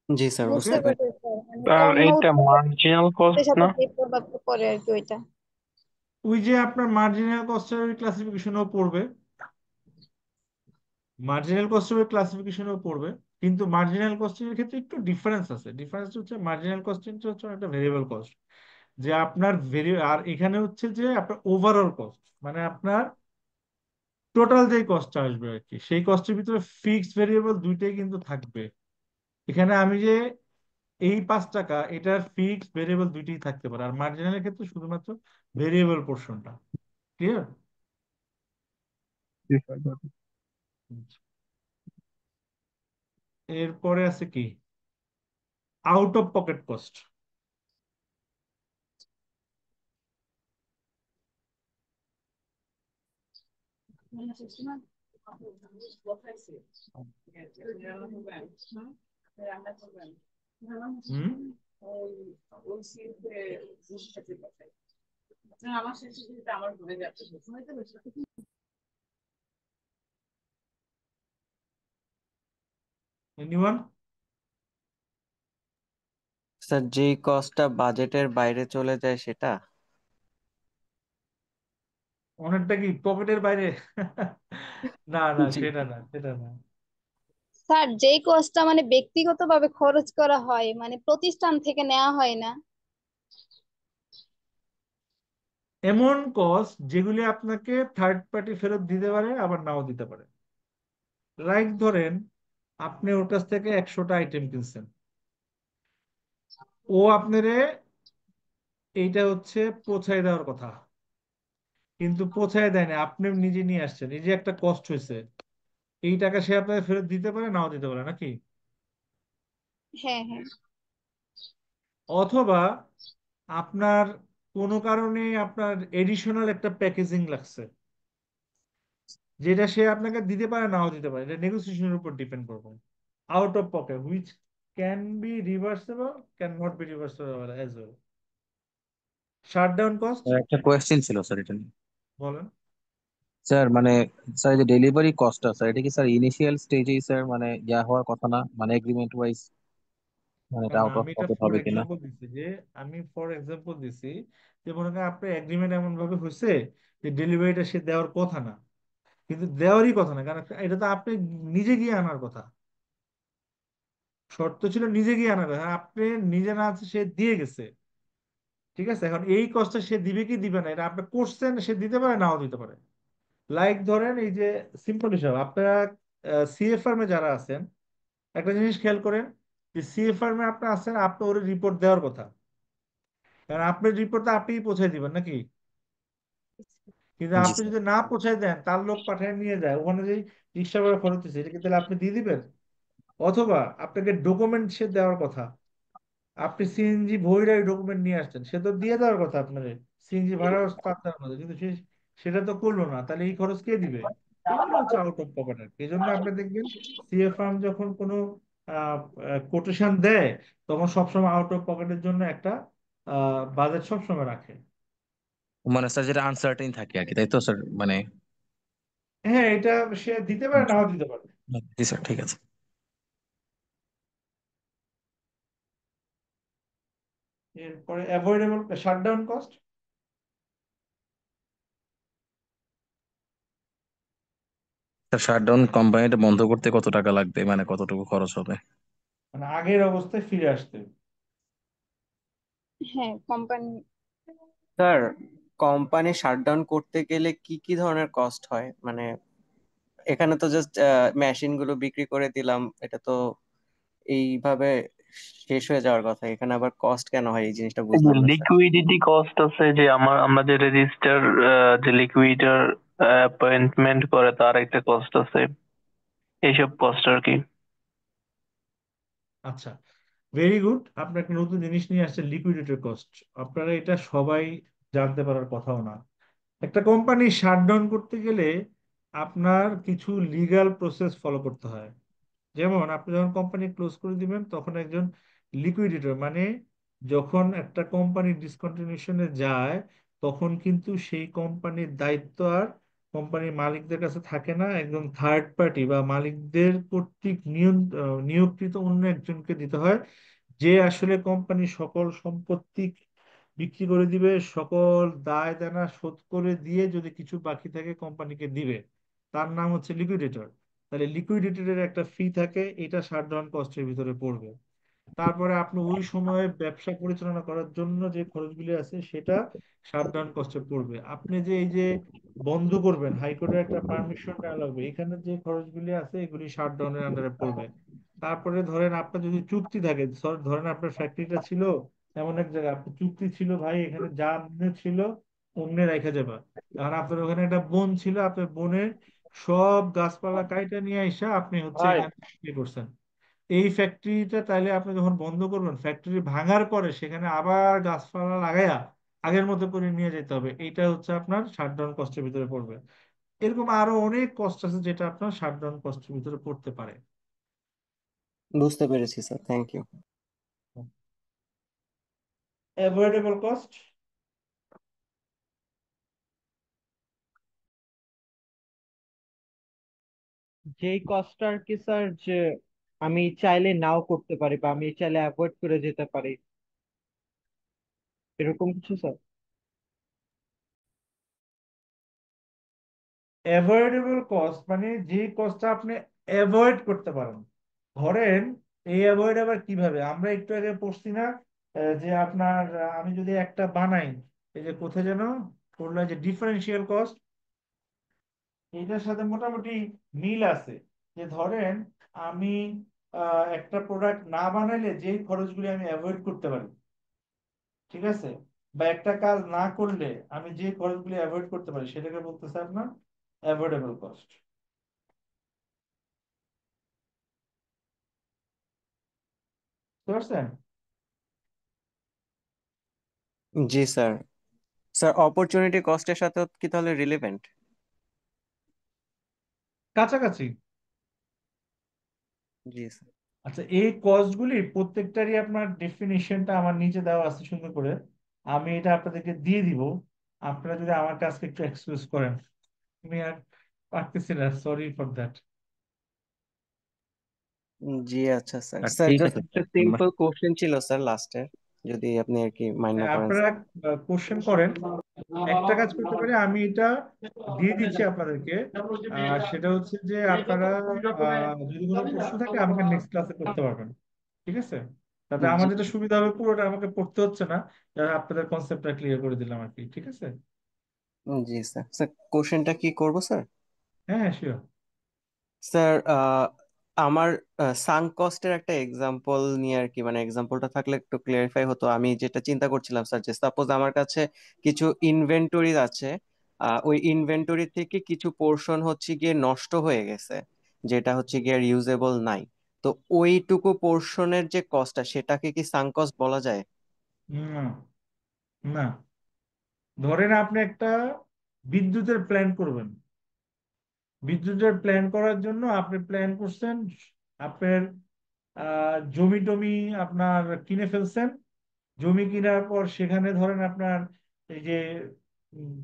জি স্যার, ওকে। বুঝতে বুঝতে পারি। পারছি স্যার, মানে আর অন্য এইটা মার্জিনাল কস্ট উৎপাদনের সাথে না? যে প্রভাব পড়ে আর কি ওইটা। ওই যে আপনার মার্জিনাল কস্টের ক্লাসিফিকেশনও পড়বে, মার্জিনাল কস্টের ক্লাসিফিকেশনও পড়বে, কিন্তু মার্জিনাল কস্টিং ক্ষেত্রে একটু ডিফারেন্স আছে। ডিফারেন্স হচ্ছে মার্জিনাল কস্টিং হচ্ছে একটা ভেরিয়েবল কস্ট, যে আপনার আর এখানে হচ্ছে যে আপনার ওভারঅল কস্ট, মানে আপনার টোটাল যে কস্টটা আসবে আর কি, সেই কস্টের ভিতরে ফিক্সড ভেরিয়েবল দুইটাই কিন্তু থাকবে। এখানে আমি যে এই 5 টাকা, এটার ফিক্সড ভেরিয়েবল দুইটাই থাকতে পারে, আর মার্জিনালের ক্ষেত্রে শুধুমাত্র ভেরিয়েবল পোর্শনটা। ক্লিয়ার? জি স্যার। এরপরে আছে কি, out of pocket cost. Hmm. Anyone? Sir যেই কস্টটা বাজেটের বাইরে চলে যায় সেটা? অনেকটা কি পকেটের বাইরে? না না, জি। সেটা না, সেটা না। স্যার যেই কোর্সটা মানে ব্যক্তিগতভাবে খরচ করা হয়, মানে প্রতিষ্ঠান থেকে নেওয়া হয় না। এমন কস্ট যেগুলি আপনাকে থার্ড পার্টি ফেরত দিতে পারে আবার নাও দিতে পারে। লাইক ধরেন আপনি ওর কাছ থেকে 100টা আইটেম কিনছেন, ও আপনারে এইটা হচ্ছে পৌঁছায় দেওয়ার কথা, কিন্তু পৌঁছায় দেয় না, আপনি নিজে নিয়ে আসছেন, এই যে একটা কস্ট হয়েছে, এই টাকা সে আপনাকে ফেরত দিতে পারে নাও দিতে পারে নাকি? হ্যাঁ হ্যাঁ। অথবা আপনার কোনো কারণে আপনার এডিশনাল একটা প্যাকেজিং লাগছে, যেটা সে আপনাকে দিতে পারে নাও দিতে পারে, এটা নেগোসিয়েশনের উপর ডিপেন্ড করবে। Out of pocket which can be reversible, can not be reversible as well. Shutdown cost. একটা কোয়েশ্চেন ছিল স্যার এটা নিয়ে। বলেন। স্যার মানে স্যার এই যে ডেলিভারি কস্টটা স্যার, এটা কি স্যার ইনিশিয়াল স্টেজেই স্যার মানে ইয়া হওয়ার কথা না, মানে এগ্রিমেন্ট ওয়াইজ, মানে না এটা না, আউট অফ আমি এটা পকেট ফর হবে কিনা? এক্সাম্পল দিচ্ছি যে, আমি ফর এক্সাম্পল দিচ্ছি যে মনে করেন আপনার এগ্রিমেন্ট এমন ভাবে হয়েছে যে ডেলিভারিটা সে দেওয়ার কথা না, কিন্তু দেওয়ারই কথা না, কারণ এটা তো আপনি নিজে গিয়ে আনার কথা। শর্ত ছিল নিজে গিয়ে আনার কথা, আপনি নিজে না আছে, সে দিয়ে গেছে। ঠিক আছে, এখন এই কষ্টটা সে দিবে কি দিবে না, এটা আপনি করছেন, সে দিতে পারে নাও দিতে পারে। লাইক ধরেন এই যে সিম্পল হিসাব, আপনারা সিএ ফার্মে যারা আছেন, একটা জিনিস খেয়াল করেন, যে সিএ ফার্মে আপনি আছেন, আপনি ওর রিপোর্ট দেওয়ার কথা, কারণ আপনার রিপোর্টটা আপনিই পৌঁছায় দিবেন নাকি। কিন্তু জি আপনি স্যার। যদি না পৌঁছায় দেন, তার লোক পাঠায় নিয়ে যায়, ওখানে যে রিক্সা ভাড়া খরচ হচ্ছে, এটা কি তাহলে আপনি দিয়ে দিবেন? অথবা আপনাকে ডকুমেন্ট সে দেওয়ার কথা, আপনি সিএনজি ভইরাই ডকুমেন্ট নিয়ে আসছেন, সে তো দিয়ে দেওয়ার কথা আপনার সিএনজি ভাড়া তার দেওয়ার কথা, কিন্তু সে সেটা তো করলো না, তাহলে এই খরচ কে দিবে? এগুলো হচ্ছে আউট অফ পকেটের। এই জন্য আপনি দেখবেন সিএ ফার্ম যখন কোনো কোটেশন দেয়, তখন সবসময় আউট অফ পকেটের জন্য একটা বাজেট সবসময় রাখে। মানে স্যার যেটা আনসার্টেন থাকে আর কি, তাই তো স্যার মানে। হ্যাঁ, এটা সে দিতে পারে, নাও দিতে পারে। জি স্যার, ঠিক আছে। এরপরে avoidable shutdown cost. Sir shutdown কোম্পানিটা বন্ধ করতে কত টাকা লাগবে, মানে কতটুকু খরচ হবে? মানে আগের অবস্থায় ফিরে আসতে। হ্যাঁ, কোম্পানি স্যার, কোম্পানি শাটডাউন করতে গেলে কি কি ধরনের কস্ট হয়? মানে এখানে তো জাস্ট মেশিন গুলো বিক্রি করে দিলাম, এটা তো এইভাবে শেষ হয়ে যাওয়ার কথা। এখানে আবার কস্ট কেন হয়, এই জিনিসটা বুঝলাম না স্যার। লিকুইডিটি কস্ট আছে, যে আমরা যে রেজিস্টার, যে লিকুইডার অ্যাপয়েন্টমেন্ট করে তার একটা কস্ট আছে, এইসব কস্ট আর কি। আচ্ছা, ভেরি গুড, আপনি একটা নতুন জিনিস নিয়ে আসছেন, লিকুইডিটির কস্ট। আপনারা এটা সবাই জানতে পারার কথাও না। একটা কোম্পানি শাটডাউন করতে গেলে আপনার কিছু লিগ্যাল প্রসেস ফলো করতে হয়। যেমন আপনি যখন কোম্পানি ক্লোজ করে দিবেন, তখন একজন লিকুইডিটর, মানে যখন একটা কোম্পানি ডিসকন্টিনিউশনে যায়, তখন কিন্তু সেই কোম্পানির দায়িত্ব আর কোম্পানির মালিকদের কাছে থাকে না, একজন থার্ড পার্টি বা মালিকদের কর্তৃক নিয়োগকৃত অন্য একজনকে দিতে হয়, যে আসলে কোম্পানির সকল সম্পত্তি বিক্রি করে দিবে, সকল দায় দেনা শোধ করে দিয়ে যদি কিছু বাকি থাকে কোম্পানিকে দিবে। তার নাম হচ্ছে লিকুইডেটর। তাহলে লিকুইডিটির একটা ফি থাকে, এটা শাটডাউন কস্টের ভিতরে পড়বে। তারপরে আপনি ওই সময়ে ব্যবসা পরিচালনা করার জন্য যে খরচগুলি আছে, সেটা শাটডাউন কস্টে পড়বে। আপনি যে এই যে বন্ধ করবেন, হাইকোর্টের একটা পারমিশন নেওয়া লাগবে, এখানে যে খরচগুলি আছে এগুলি শাটডাউনের আন্ডারে পড়বে। তারপরে ধরেন আপনার যদি চুক্তি থাকে, ধরেন আপনার ফ্যাক্টরিটা ছিল এমন এক জায়গায়, আপনার চুক্তি ছিল ভাই এখানে যা আমনে ছিল অমনে রেখে যাবা। এখন আপনার ওখানে একটা বন ছিল, আপনার বনের সব গাছপালা কাইটা নিয়ে আইসা আপনি হচ্ছে ভাই, এখানে ইয়ে করছেন। এই ফ্যাক্টরিটা তাইলে আপনি যখন বন্ধ করবেন, ফ্যাক্টরি ভাঙার পরে সেখানে আবার গাছপালা লাগাইয়া আগের মতো করে নিয়ে যেতে হবে, এইটা হচ্ছে আপনার শাটডাউন কস্টের ভিতরে পড়বে। এরকম আরো অনেক কস্ট আছে যেটা আপনার শাটডাউন কস্টের ভিতরে পড়তে পারে। বুঝতে পেরেছি sir, thank you. Avoidable cost. যেই কস্টটা আর কি স্যার, যে আমি চাইলে নাও করতে পারি বা আমি চাইলে অ্যাভয়েড করে যেতে পারি, এরকম কিছু স্যার? অ্যাভয়েডেবল কস্ট মানে যে কস্টটা আপনি অ্যাভয়েড করতে পারেন। ধরেন, এই অ্যাভয়েড আবার কিভাবে, আমরা একটু আগে পড়ছি না, যে আপনার আমি যদি একটা বানাই, এই যে কোথায় যেন পড়লো, যে ডিফারেন্সিয়াল কস্ট, এটার সাথে মোটামুটি মিল আছে। যে ধরেন আমি একটা প্রোডাক্ট না বানাইলে যে খরচগুলি আমি অ্যাভয়েড করতে পারি, ঠিক আছে, বা একটা কাজ না করলে আমি যে খরচগুলি অ্যাভয়েড করতে পারি, সেটাকে বলতেছে আপনার অ্যাভয়েডেবল কস্ট। বুঝতে পারছেন? জি স্যার। স্যার, অপরচুনিটি কস্টের সাথে কি তাহলে রিলেভেন্ট? কাছাকাছি। জি স্যার। আচ্ছা, এই কস্টগুলি প্রত্যেকটারই আপনার ডেফিনিশনটা আমার নিচে দেওয়া আছে সুন্দর করে, আমি এটা আপনাদেরকে দিয়ে দিব। আপনারা যদি আমার কাছকে একটু এক্সকিউজ করেন, আমি আর পারতেছি না, সরি ফর দ্যাট। জি আচ্ছা স্যার। আর স্যার, ঠিক জাস্ট আছে একটা স্যার, সিম্পল কোশ্চেন ছিল স্যার লাস্টে, যদি আপনি আর কি মাইন্ড না করেন আপনারা স্যার। কোশ্চেন করেন, একটা কাজ করতে পারি, আমি এটা দিয়ে দিচ্ছি আপনাদেরকে। সেটা হচ্ছে যে আপনারা যদি কোনো প্রশ্ন থাকে আমাকে নেক্সট ক্লাসে করতে পারবেন, ঠিক আছে? তাতে আমার জি। যেটা সুবিধা হবে, পুরোটা আমাকে পড়তে হচ্ছে না, আপনাদের কনসেপ্টটা ক্লিয়ার করে দিলাম আর কি, ঠিক আছে? জি স্যার। স্যার কোশ্চেনটা কি করব স্যার? হ্যাঁ হ্যাঁ, শিওর। স্যার আমার সাঙ্ক কস্টের একটা এক্সাম্পল নিয়ে আর কি, মানে এক্সাম্পলটা থাকলে একটু ক্লিয়ারিফাই হতো। আমি যেটা চিন্তা করছিলাম স্যার, যে সাপোজ আমার কাছে কিছু ইনভেন্টরি আছে, ওই ইনভেন্টরি থেকে কিছু পোর্শন হচ্ছে গিয়ে নষ্ট হয়ে গেছে, যেটা হচ্ছে গিয়ে ইউজেবল নাই। তো ওইটুকু পোর্শনের যে কস্টটা, সেটাকে কি সাঙ্ক কস্ট বলা যায়? না, না। ধরেন আপনি একটা বিদ্যুতের প্ল্যান করবেন, বিদ্যুতের প্ল্যান করার জন্য আপনি প্ল্যান করছেন, আপনার জমি টমি আপনার কিনে ফেলছেন। জমি কেনার পর সেখানে ধরেন আপনার এই যে উম,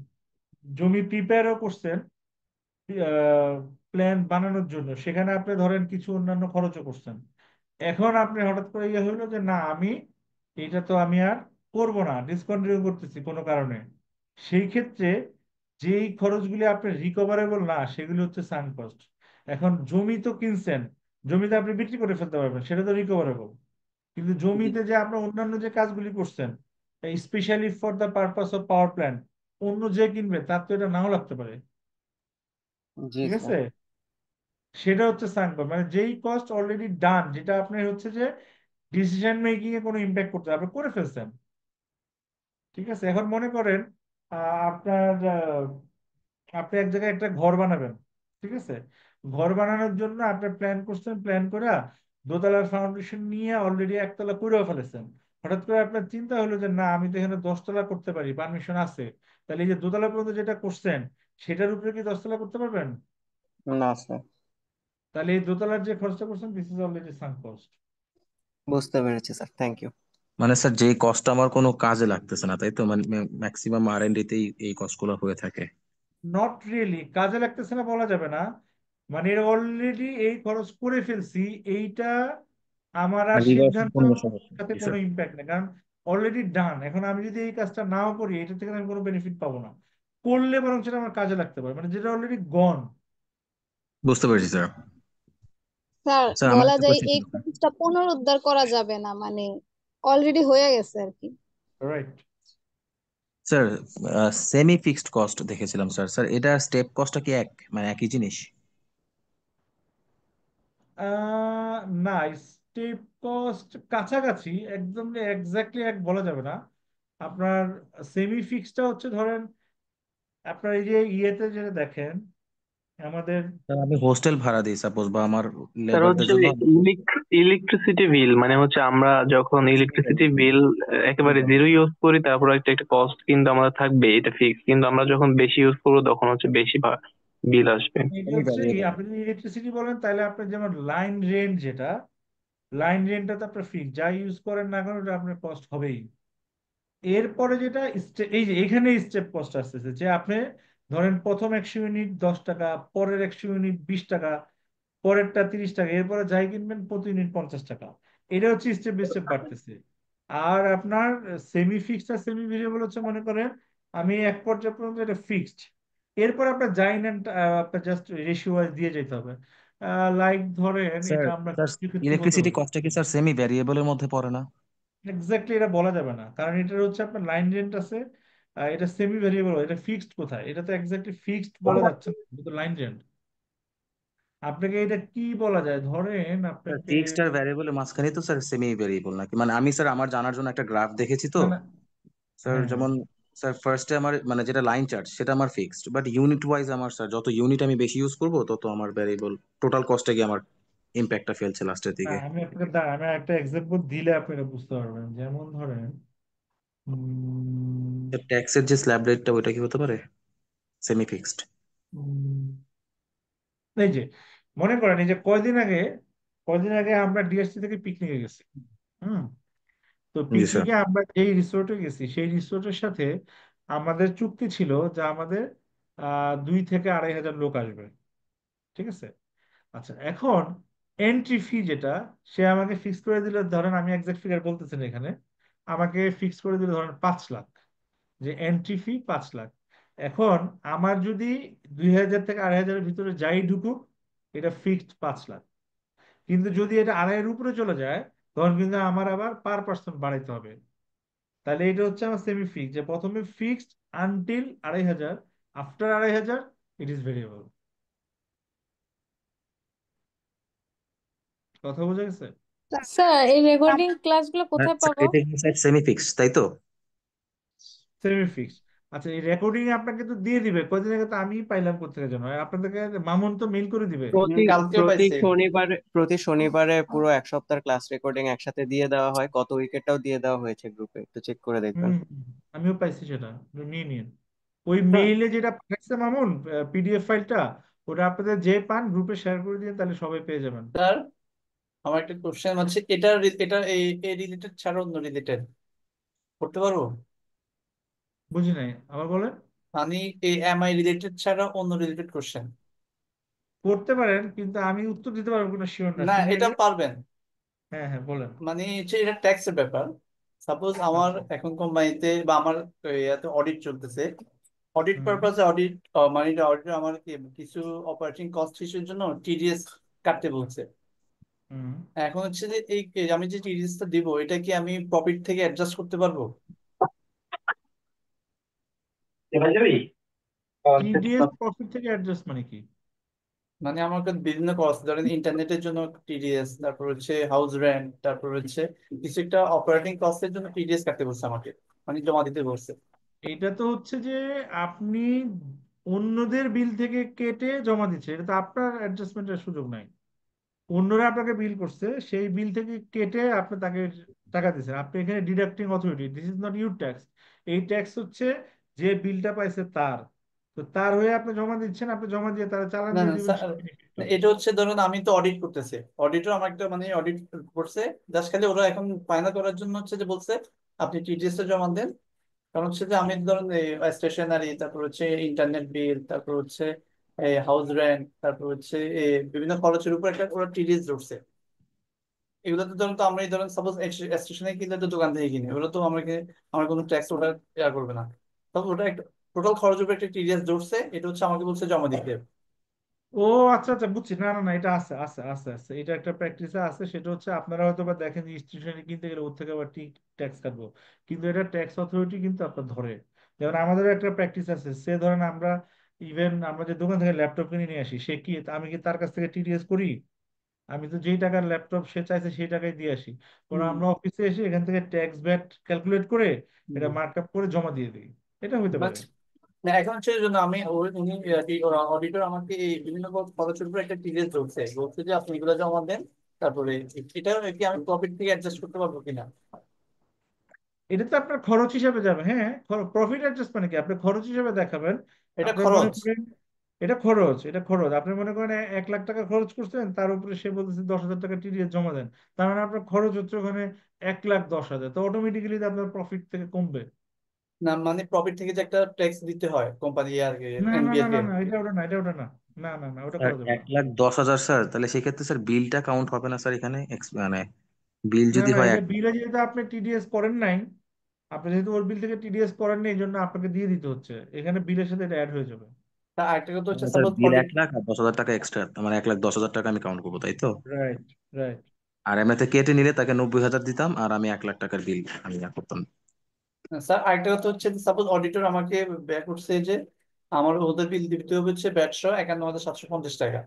জমি প্রিপেয়ারও করছেন প্ল্যান বানানোর জন্য, সেখানে আপনি ধরেন কিছু অন্যান্য খরচও করছেন। এখন আপনি হঠাৎ করে ইয়ে হইলো যে না, আমি এটা তো আমি আর করব না, ডিসকন্টিনিউ করতেছি কোনো কারণে। সেই ক্ষেত্রে যেই খরচগুলি আপনার রিকভারেবল না, সেগুলি হচ্ছে সাঙ্ক কস্ট। এখন জমি তো কিনছেন, জমিতে আপনি বিক্রি করে ফেলতে পারবেন, সেটা তো রিকভারেবল। কিন্তু জি। জমিতে যে আপনার অন্যান্য যে কাজগুলি করছেন, specially for the purpose of power plant, অন্য যে কিনবে তার তো এটা নাও লাগতে পারে, জি ঠিক স্যার। আছে? সেটা হচ্ছে সাঙ্ক কস্ট, মানে যেই কস্ট অলরেডি ডান, যেটা আপনার হচ্ছে যে ডিসিশন মেকিং এ কোনো ইম্প্যাক্ট করতে আপনি করে ফেলছেন, ঠিক আছে? এখন মনে করেন আপনার আপনি এক জায়গায় একটা ঘর বানাবেন, ঠিক আছে? ঘর বানানোর জন্য আপনি প্ল্যান করছেন, প্ল্যান করে দোতলার ফাউন্ডেশন নিয়ে অলরেডি একতলা করেও ফেলেছেন। হঠাৎ করে আপনার চিন্তা হলো যে না, আমি তো এখানে 10 তলা করতে পারি, পারমিশন আছে। তাহলে এই যে দোতলা পর্যন্ত যেটা করছেন, সেটার উপরে কি 10 তলা করতে পারবেন? না স্যার। তাহলে এই দোতলার যে খরচা করছেন, this is already sunk cost. বুঝতে পেরেছি স্যার, থ্যাংক ইউ। মানে স্যার যেই কস্ট আমার কোনো কাজে লাগতেছে না, তাই তো? মানে ম্যাক্সিমাম R&D তেই এই কস্ট গুলো হয়ে থাকে। নট রিয়েলি কাজে লাগতেছে না বলা যাবে না, মানে অলরেডি এই খরচ করে ফেলছি, এইটা আমার আর মানে রিভার্সের সিদ্ধান্ত কোনো সমস্যা সাথে নেই কোনো স্যার। ইম্প্যাক্ট নেই, কারণ অলরেডি ডান। এখন আমি যদি এই কাজটা নাও করি, এটা থেকে আমি কোনো বেনিফিট পাবো না। করলে বরং সেটা আমার কাজে লাগতে পারে, মানে যেটা অলরেডি গন। বুঝতে পেরেছি স্যার। স্যার স্যার আমার বলা একটা যায় কোয়েশ্চেন এই ছিল স্যার। কোর্সটা পুনরুদ্ধার করা যাবে না, মানে অলরেডি হয়ে গেছে আর কি। Right. Sir semi fixed cost দেখেছিলাম স্যার। স্যার এটা স্টেপ কস্টটা কি মানে একই জিনিস? না, স্টেপ কস্ট কাছাকাছি, একদম এক্স্যাক্টলি এক বলা যাবে না। আপনার সেমি ফিক্সডটা হচ্ছে ধরেন আপনার এই যে ইয়েতে যেটা দেখেন আমাদের। স্যার আমি হোস্টেল ভাড়া দিই সাপোজ, বা আমার তার লেবারদের হচ্ছে জন্য ইলেকট্রিসিটি বিল, মানে হচ্ছে আমরা যখন সেমি ইলেকট্রিসিটি ভ্যারিয়েবল। বিল একেবারে বুঝলাম জিরো স্যার। ইউজ করি, তারপর একটা একটা কস্ট কিন্তু আমাদের থাকবে, এটা ফিক্স। কিন্তু আমরা যখন বেশি ইউজ করবো তখন হচ্ছে বেশি বিল আসবে। এটা সেমি হচ্ছে ভ্যারিয়েবল। আপনি যদি ইলেকট্রিসিটি বলেন, তাহলে আপনার যেমন লাইন রেন্ট, যেটা লাইন রেন্টটা তো আপনার ফিক্স, যা ইউজ করেন না করেন ওটা আপনার কস্ট হবেই। এরপরে যেটা এই যে এখানে স্টেপ কস্ট আসতেছে, যে আপনি ধরেন প্রথম 100 ইউনিট 10 টাকা, পরের 100 ইউনিট 20 টাকা, পরেরটা 30 টাকা, এরপরে যাই কিনবেন প্রতি ইউনিট 50 টাকা। এটা হচ্ছে স্টেপ বাই স্টেপ বাড়তেছে। আর আপনার সেমি ফিক্সড আর সেমি ভেরিয়েবল হচ্ছে, মনে করেন আমি এক পর্যায়ে পর্যন্ত এটা ফিক্সড, এরপর আপনার যাই নেন আপনার জাস্ট রেশিও ওয়াইজ দিয়ে যেতে হবে। লাইক ধরেন স্যার এটা আমরা স্যার কিছু ক্ষেত্রে বলতে ইলেকট্রিসিটি পারি। কস্টটা কি স্যার সেমি ভ্যারিয়েবলের মধ্যে পড়ে না? এক্স্যাক্টলি এটা বলা যাবে না, কারণ এটা হচ্ছে আপনার লাইন রেন্ট আছে। এটা সেমি ভেরিয়েবল, এটা ফিক্সড কোথায়? এটা তো এক্স্যাক্টলি ফিক্সড বলা যাচ্ছে না, এটা তো লাইন রেন্ট। আপনাকে এটা কি বলা যায়, ধরেন স্যার আপনাকে। ফিক্সড আর ভ্যারিয়েবলের মাঝখানে তো স্যার সেমি ভ্যারিয়েবল নাকি? মানে আমি স্যার আমার জানার জন্য একটা গ্রাফ দেখেছি তো না না। স্যার। হ্যাঁ হ্যাঁ। যেমন স্যার ফার্স্টে আমার মানে যেটা লাইন চার্জ সেটা আমার ফিক্সড, বাট ইউনিট ওয়াইজ আমার স্যার যত ইউনিট আমি বেশি ইউজ করবো তত আমার ভ্যারিয়েবল টোটাল কস্টে গিয়ে আমার ইম্প্যাক্টটা ফেলছে লাস্টের দিকে। আমি আপনাকে দাঁড়ান, আমি একটা এক্সাম্পল দিলে আপনি এটা বুঝতে পারবেন। যেমন ধরেন উম, ট্যাক্সের যে স্ল্যাব রেটটা ওইটা কি হতে পারে সেমি ফিক্সড? উম, এই যে মনে করেন এই যে কয়দিন আগে আমরা ডিএসসি থেকে পিকনিকে গেছি। হুম। তো জি স্যার। পিকনিকে আমরা যেই রিসোর্টে গেছি, সেই রিসোর্টের সাথে আমাদের চুক্তি ছিল যে আমাদের 2 থেকে 2.5 হাজার লোক আসবে, ঠিক আছে? আচ্ছা, এখন এন্ট্রি ফি যেটা, সে আমাকে ফিক্স করে দিল, ধরেন আমি এক্সাক্ট ফিগার বলতেছি না এখানে, আমাকে ফিক্স করে দিল ধরেন 5 লাখ, যে এন্ট্রি ফি 5 লাখ। এখন আমার যদি 2,000 থেকে 2,500-এর ভিতরে যাই ঢুকুক, এটা ফিক্সড 5 লাখ। কিন্তু যদি এটা 2,500-এর উপরে চলে যায়, তখন কিন্তু আমার আবার পার পার্সন বাড়াইতে হবে। তাহলে এটা হচ্ছে আমার সেমি ফিক্স, যে প্রথমে fixed until 2,500, after 2,500 it is variable. কথা বোঝা গেছে? স্যার এই রেকর্ডিং ক্লাসগুলো কোথায় আচ্ছা, পাবো? এটা কিন্তু স্যার সেমি ফিক্স, তাই তো? Semi fix. আচ্ছা, এই রেকর্ডিং আপনাকে তো দিয়ে দিবে, কয়দিন আগে তো আমি পাইলাম কোথেকে যেন, আর আপনাদেরকে মামুন তো মেইল করে দিবে। কালকেও পাইছি। প্রতি শনিবারে পুরো এক সপ্তাহের ক্লাস রেকর্ডিং একসাথে দিয়ে দেওয়া হয়, গত উইকেটটাও দিয়ে দেওয়া হয়েছে গ্রুপে, একটু চেক করে দেখবেন। আমিও পাইছি সেটা, একটু নিয়ে নিন। ওই মেইলে যেটা পাঠাচ্ছে মামুন, পিডিএফ ফাইলটা, ওটা আপনাদের যে পান গ্রুপে শেয়ার করে দিন, তাহলে সবাই পেয়ে যাবেন। স্যার আমার একটা কোশ্চেন আছে, এটা এই রিলেটেড ছাড়া অন্য রিলেটেড করতে পারবো? বুঝি নাই, আবার বলেন। মানে এই এমআই রিলেটেড ছাড়া অন্য রিলেটেড কোশ্চেন? করতে পারেন, কিন্তু আমি উত্তর দিতে পারবো কিনা শিওর না, না, শুনি এটা আগে। পারবেন। হ্যাঁ হ্যাঁ, বলেন। মানে হচ্ছে এটা ট্যাক্সের ব্যাপার। সাপোজ আমার আচ্ছা। এখন কোম্পানিতে বা আমার ইয়াতে অডিট চলতেছে, অডিট হুম পারপাসে অডিট, মানে অডিটর আমার কিছু অপারেটিং কস্ট হিসেবের জন্য টিডিএস কাটতে বলছে। হুম। এখন হচ্ছে যে এই আমি যে টিডিএসটা দিব, এটা কি আমি প্রফিট থেকে অ্যাডজাস্ট করতে পারবো? টিডিএস প্রফিট থেকে অ্যাডজাস্ট মানে কি? মানে আমার কাছে বিভিন্ন কস্ট, ধরেন ইন্টারনেটের জন্য টিডিএস, তারপর হচ্ছে হাউস রেন্ট, তারপর হচ্ছে কিছু একটা অপারেটিং কস্টের জন্য টিডিএস কাটতে বলছে আমাকে, মানে জমা দিতে বলছে। এটা তো হচ্ছে যে আপনি অন্যদের বিল থেকে কেটে জমা দিচ্ছে, এটা তো আপনার অ্যাডজাস্টমেন্টের সুযোগ নাই। অন্যরা আপনাকে বিল করছে, সেই বিল থেকে কেটে আপনি তাকে টাকা দিচ্ছেন। আপনি এখানে deducting authority, this is not your tax. এই ট্যাক্স হচ্ছে যে বিলটা পাইছে তার, তো তার হয়ে আপনি জমা দিচ্ছেন, আপনি জমা দিয়ে তারা চালান না দিয়ে না দিবেন, স্যার, সে বেনিফিট পাবে। এটা হচ্ছে ধরুন আমি তো অডিট করতেছি, অডিটর আমার একটা মানে অডিট করছে, জাস্ট খালি ওরা এখন ফাইনাল করার জন্য হচ্ছে যে বলছে আপনি টিডিএস এ জমা দেন। কারণ হচ্ছে যে আমি ধরুন স্টেশনারি, তারপর হচ্ছে ইন্টারনেট বিল, তারপর হচ্ছে হাউস রেন্ট, তারপর হচ্ছে বিভিন্ন খরচের উপর একটা ওরা টিডিএস ধরছে। এগুলো তো ধরুন, তো আমরা ধরুন সাপোজ স্টেশনে কিনলে তো দোকান থেকে কিনি, ওগুলো তো আমার কোনো ট্যাক্স ওটা করবে না। তবে ওটা একটা টোটাল খরচ উপর একটা টিডিএস ধরছে, এটা হচ্ছে আমাকে বলছে জমা দিতে। ও আচ্ছা আচ্ছা, বুঝছি। না না না, এটা আছে আছে আছে আছে, এটা একটা প্র্যাকটিসে আছে। সেটা হচ্ছে আপনারা হয়তো বা দেখেন যে স্টেশনারি কিনতে গেলে ওর থেকে আবার ট্যাক্স কাটবো, কিন্তু এটা ট্যাক্স অথরিটি কিন্তু আপনার ধরে। যেমন আমাদের একটা প্র্যাকটিস আছে, সে ধরেন আমরা ইভেন আমরা যে দোকান থেকে ল্যাপটপ কিনে নিয়ে আসি, সে কি, আমি কি তার কাছ থেকে টিডিএস করি? আমি তো যেই টাকার ল্যাপটপ সে চাইছে সেই টাকায় দিয়ে আসি। পরে হুম আমরা অফিসে এসে এখান থেকে ট্যাক্স ভ্যাট ক্যালকুলেট করে এটা হুম। মার্কআপ করে জমা দিয়ে দিই। এটা হইতে পারে। বাট না, এখন হচ্ছে জন্য আমি উনি অডিটর আমাকে এই বিভিন্ন খরচের উপর একটা টিডিএস ধরছে, বলছে যে আপনি এগুলো জমা দেন। তারপরে এটা কি আমি প্রফিট থেকে অ্যাডজাস্ট করতে পারবো কিনা? এটা তো আপনার খরচ হিসাবে যাবে। হ্যাঁ, প্রফিট অ্যাডজাস্ট মানে কি, আপনি খরচ হিসাবে দেখাবেন। এটা আপনি মনে খরচ। করেন এটা খরচ, এটা খরচ। আপনি মনে করেন 1 লাখ টাকা খরচ করছেন, তার উপরে সে বলতেছে 10,000 টাকা টিডিএস জমা দেন, তার মানে আপনার খরচ হচ্ছে ওখানে 1,10,000, তো অটোমেটিক্যালি আপনার প্রফিট থেকে কমবে। না মানে প্রফিট থেকে যে একটা ট্যাক্স দিতে হয় কোম্পানি আর না না না এনবিআর না কে। না, এটা ওটা না, এটা ওটা না। না না না, ওটা স্যার করা যাবে না। 1,10,000 স্যার, তাহলে সেক্ষেত্রে স্যার বিলটা কাউন্ট হবে না স্যার এখানে? মানে বিল না যদি না, হয় এটা বিলে যেহেতু আপনি টিডিএস করেন নাই, আপনি যেহেতু ওর বিল থেকে টিডিএস করেন নাই, এই জন্য আপনাকে দিয়ে দিতে হচ্ছে, এখানে বিলের সাথে এটা অ্যাড হয়ে যাবে। তা আরেকটা কথা হচ্ছে স্যার সাপোজ বিল অডিট। 1 লাখ আর 10,000 টাকা এক্সট্রা, মানে 1,10,000 টাকা আমি কাউন্ট করবো, তাই তো? Right right. আর এমনিতে কেটে নিলে তাকে 90,000 দিতাম, আর আমি 1 লাখ টাকার বিল আমি করতাম। স্যার আরেকটা কথা হচ্ছে সাপোজ অডিটর আমাকে ব্যাক করছে যে আমার ওদের বিল দিতে হবে হচ্ছে ব্যাট সহ 51,750 টাকা।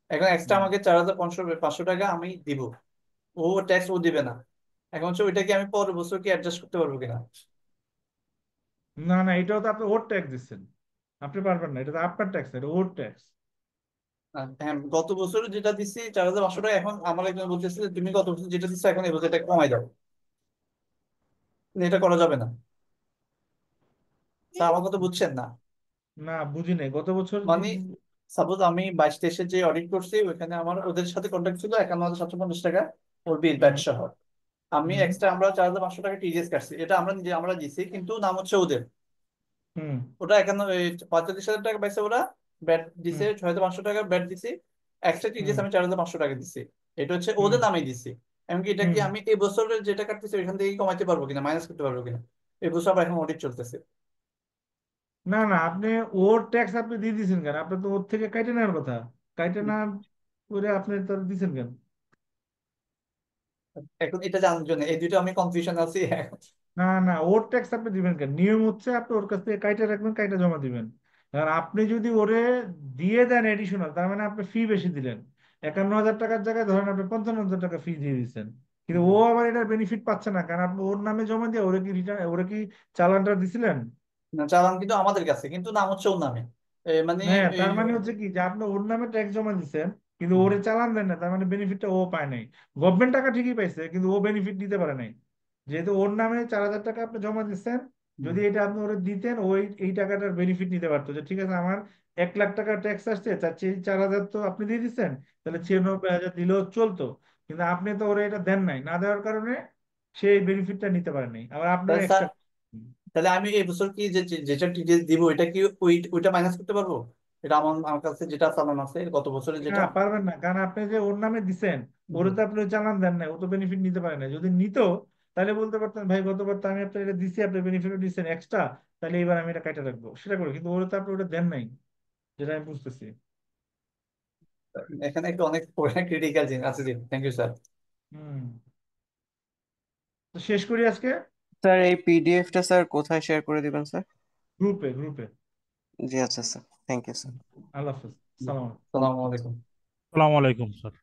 এখন এক্সট্রা হুম। আমাকে 4,500 টাকা আমি দিব, ও ট্যাক্স ও দিবে না। এখন হচ্ছে ওইটা কি আমি পরের বছর কি অ্যাডজাস্ট করতে পারবো কিনা? না না, এটাও তো আপনি ওর ট্যাক্স দিচ্ছেন, আপনি পারবেন না, এটা তো আপনার ট্যাক্স, এটা ওর ট্যাক্স। হ্যাঁ, গত বছর যেটা দিচ্ছি 4,500 টাকা, এখন আমার একজন বলতেছে যে তুমি গত বছর যেটা দিচ্ছ এখন এই বছর এটা কমাই দাও। না, এটা করা যাবে না। স্যার আমার কথা বুঝছেন না? না, বুঝি নাই, গত বছর মানে সাপোজ আমি 22-23 যে অডিট করছি, ওইখানে আমার ওদের সাথে কন্ট্যাক্ট ছিল 51,750 টাকা ওর বিল ব্যাট হুম সহ। আমি হুম এক্সট্রা আমরা 4,500 টাকা টিডিএস কাটছি, এটা আমরা দিছি, কিন্তু নাম হচ্ছে ওদের। হুম ওটা 45,000 টাকা পাইছে ওরা, ব্যাট দিছে হুম 6,500 টাকা ব্যাট দিছি, এক্সট্রা টিডিএস হুম আমি 4,500 টাকা দিছি। এটা হচ্ছে হুম ওদের নামে দিছি। এমনকি এটা কি আমি এই বছরের যেটা কাটতেছি ওইখান থেকে কমাইতে পারবো কিনা, মাইনাস করতে পারবো কিনা? এই বছর আবার এখন অডিট চলতেছে। না না, আপনি ওর ট্যাক্স আপনি দিয়ে দিয়েছেন কেন? আপনি তো ওর থেকে কাইটে নেওয়ার কথা, কাইটে না করে আপনি তো দিয়েছেন কেন? এখন এটা জানার জন্য এই দুটো আমি কনফিউশন আছি এখন। না না, ওর ট্যাক্স আপনি দিবেন কেন? নিয়ম হচ্ছে আপনি ওর কাছ থেকে কাইটে রাখবেন, কাইটে জমা দিবেন। আর আপনি যদি ওরে দিয়ে দেন এডিশনাল, তার মানে আপনি ফি বেশি দিলেন। 51,000 টাকার জায়গায় ধরেন আপনি 55,000 টাকা ফি দিয়ে দিচ্ছেন, কিন্তু ও আবার এটার বেনিফিট পাচ্ছে না, কারণ আপনি ওর নামে জমা দিয়ে ওরে কি রিটার্ন, ওরে কি চালানটা দিছিলেন? না, চালান কিন্তু আমাদের কাছে, কিন্তু নাম হচ্ছে ওর নামে। মানে হ্যাঁ, এই তার মানে হচ্ছে কি যে আপনি ওর নামে ট্যাক্স জমা দিচ্ছেন, কিন্তু ওরে চালান দেন না, তার মানে বেনিফিটটা ও পায় নাই। গভর্নমেন্ট টাকা ঠিকই পাইছে, কিন্তু ও বেনিফিট নিতে পারে নাই। যেহেতু ওর নামে 4,000 টাকা আপনি জমা দিচ্ছেন, যদি এটা আপনি ওরে দিতেন, ওই এই টাকাটার বেনিফিট নিতে পারতো, যে ঠিক আছে আমার 1 লাখ টাকা ট্যাক্স আসছে, তার চেয়ে 4,000 তো আপনি দিয়ে দিচ্ছেন, তাহলে 96,000 দিলেও চলতো। কিন্তু আপনি তো ওরে এটা দেন নাই, না দেওয়ার কারণে সেই বেনিফিটটা নিতে পারে নাই, আবার আপনার তাহলে স্যার, এক্সট্রা। তাহলে আমি এই বছর কি যেটা ডিটেলস দিব ওইটা কি ওইটা মাইনাস করতে পারবো? এটা আমার আমার কাছে যেটা চালান আছে গত বছরের না, যেটা। পারবেন না, কারণ আপনি যে ওর নামে দিছেন, ওরে তো আপনি ওই চালান দেন না, ও তো বেনিফিট নিতে পারে না। যদি নিত, তাহলে বলতে পারতেন ভাই গতবার তো আমি আপনার এটা দিছি, আপনি বেনিফিট দিচ্ছেন এক্সট্রা, তাহলে এবার আমি এটা কাটা রাখবো, সেটা করে। কিন্তু ওরে তো আপনি ওটা দেন নাই, যেটা আমি বুঝতেছি। এখানে একটু অনেক ক্রিটিক্যাল জিনিস আছে। Thank you sir. হুম, তো শেষ করি আজকে। স্যার এই পিডিএফটা স্যার কোথায় শেয়ার করে দিবেন স্যার? গ্রুপে গ্রুপে। জি আচ্ছা স্যার, থ্যাংক ইউ স্যার। আল্লাহ হাফেজ, সালাম। সালামু আলাইকুম। আসসালামু আলাইকুম স্যার।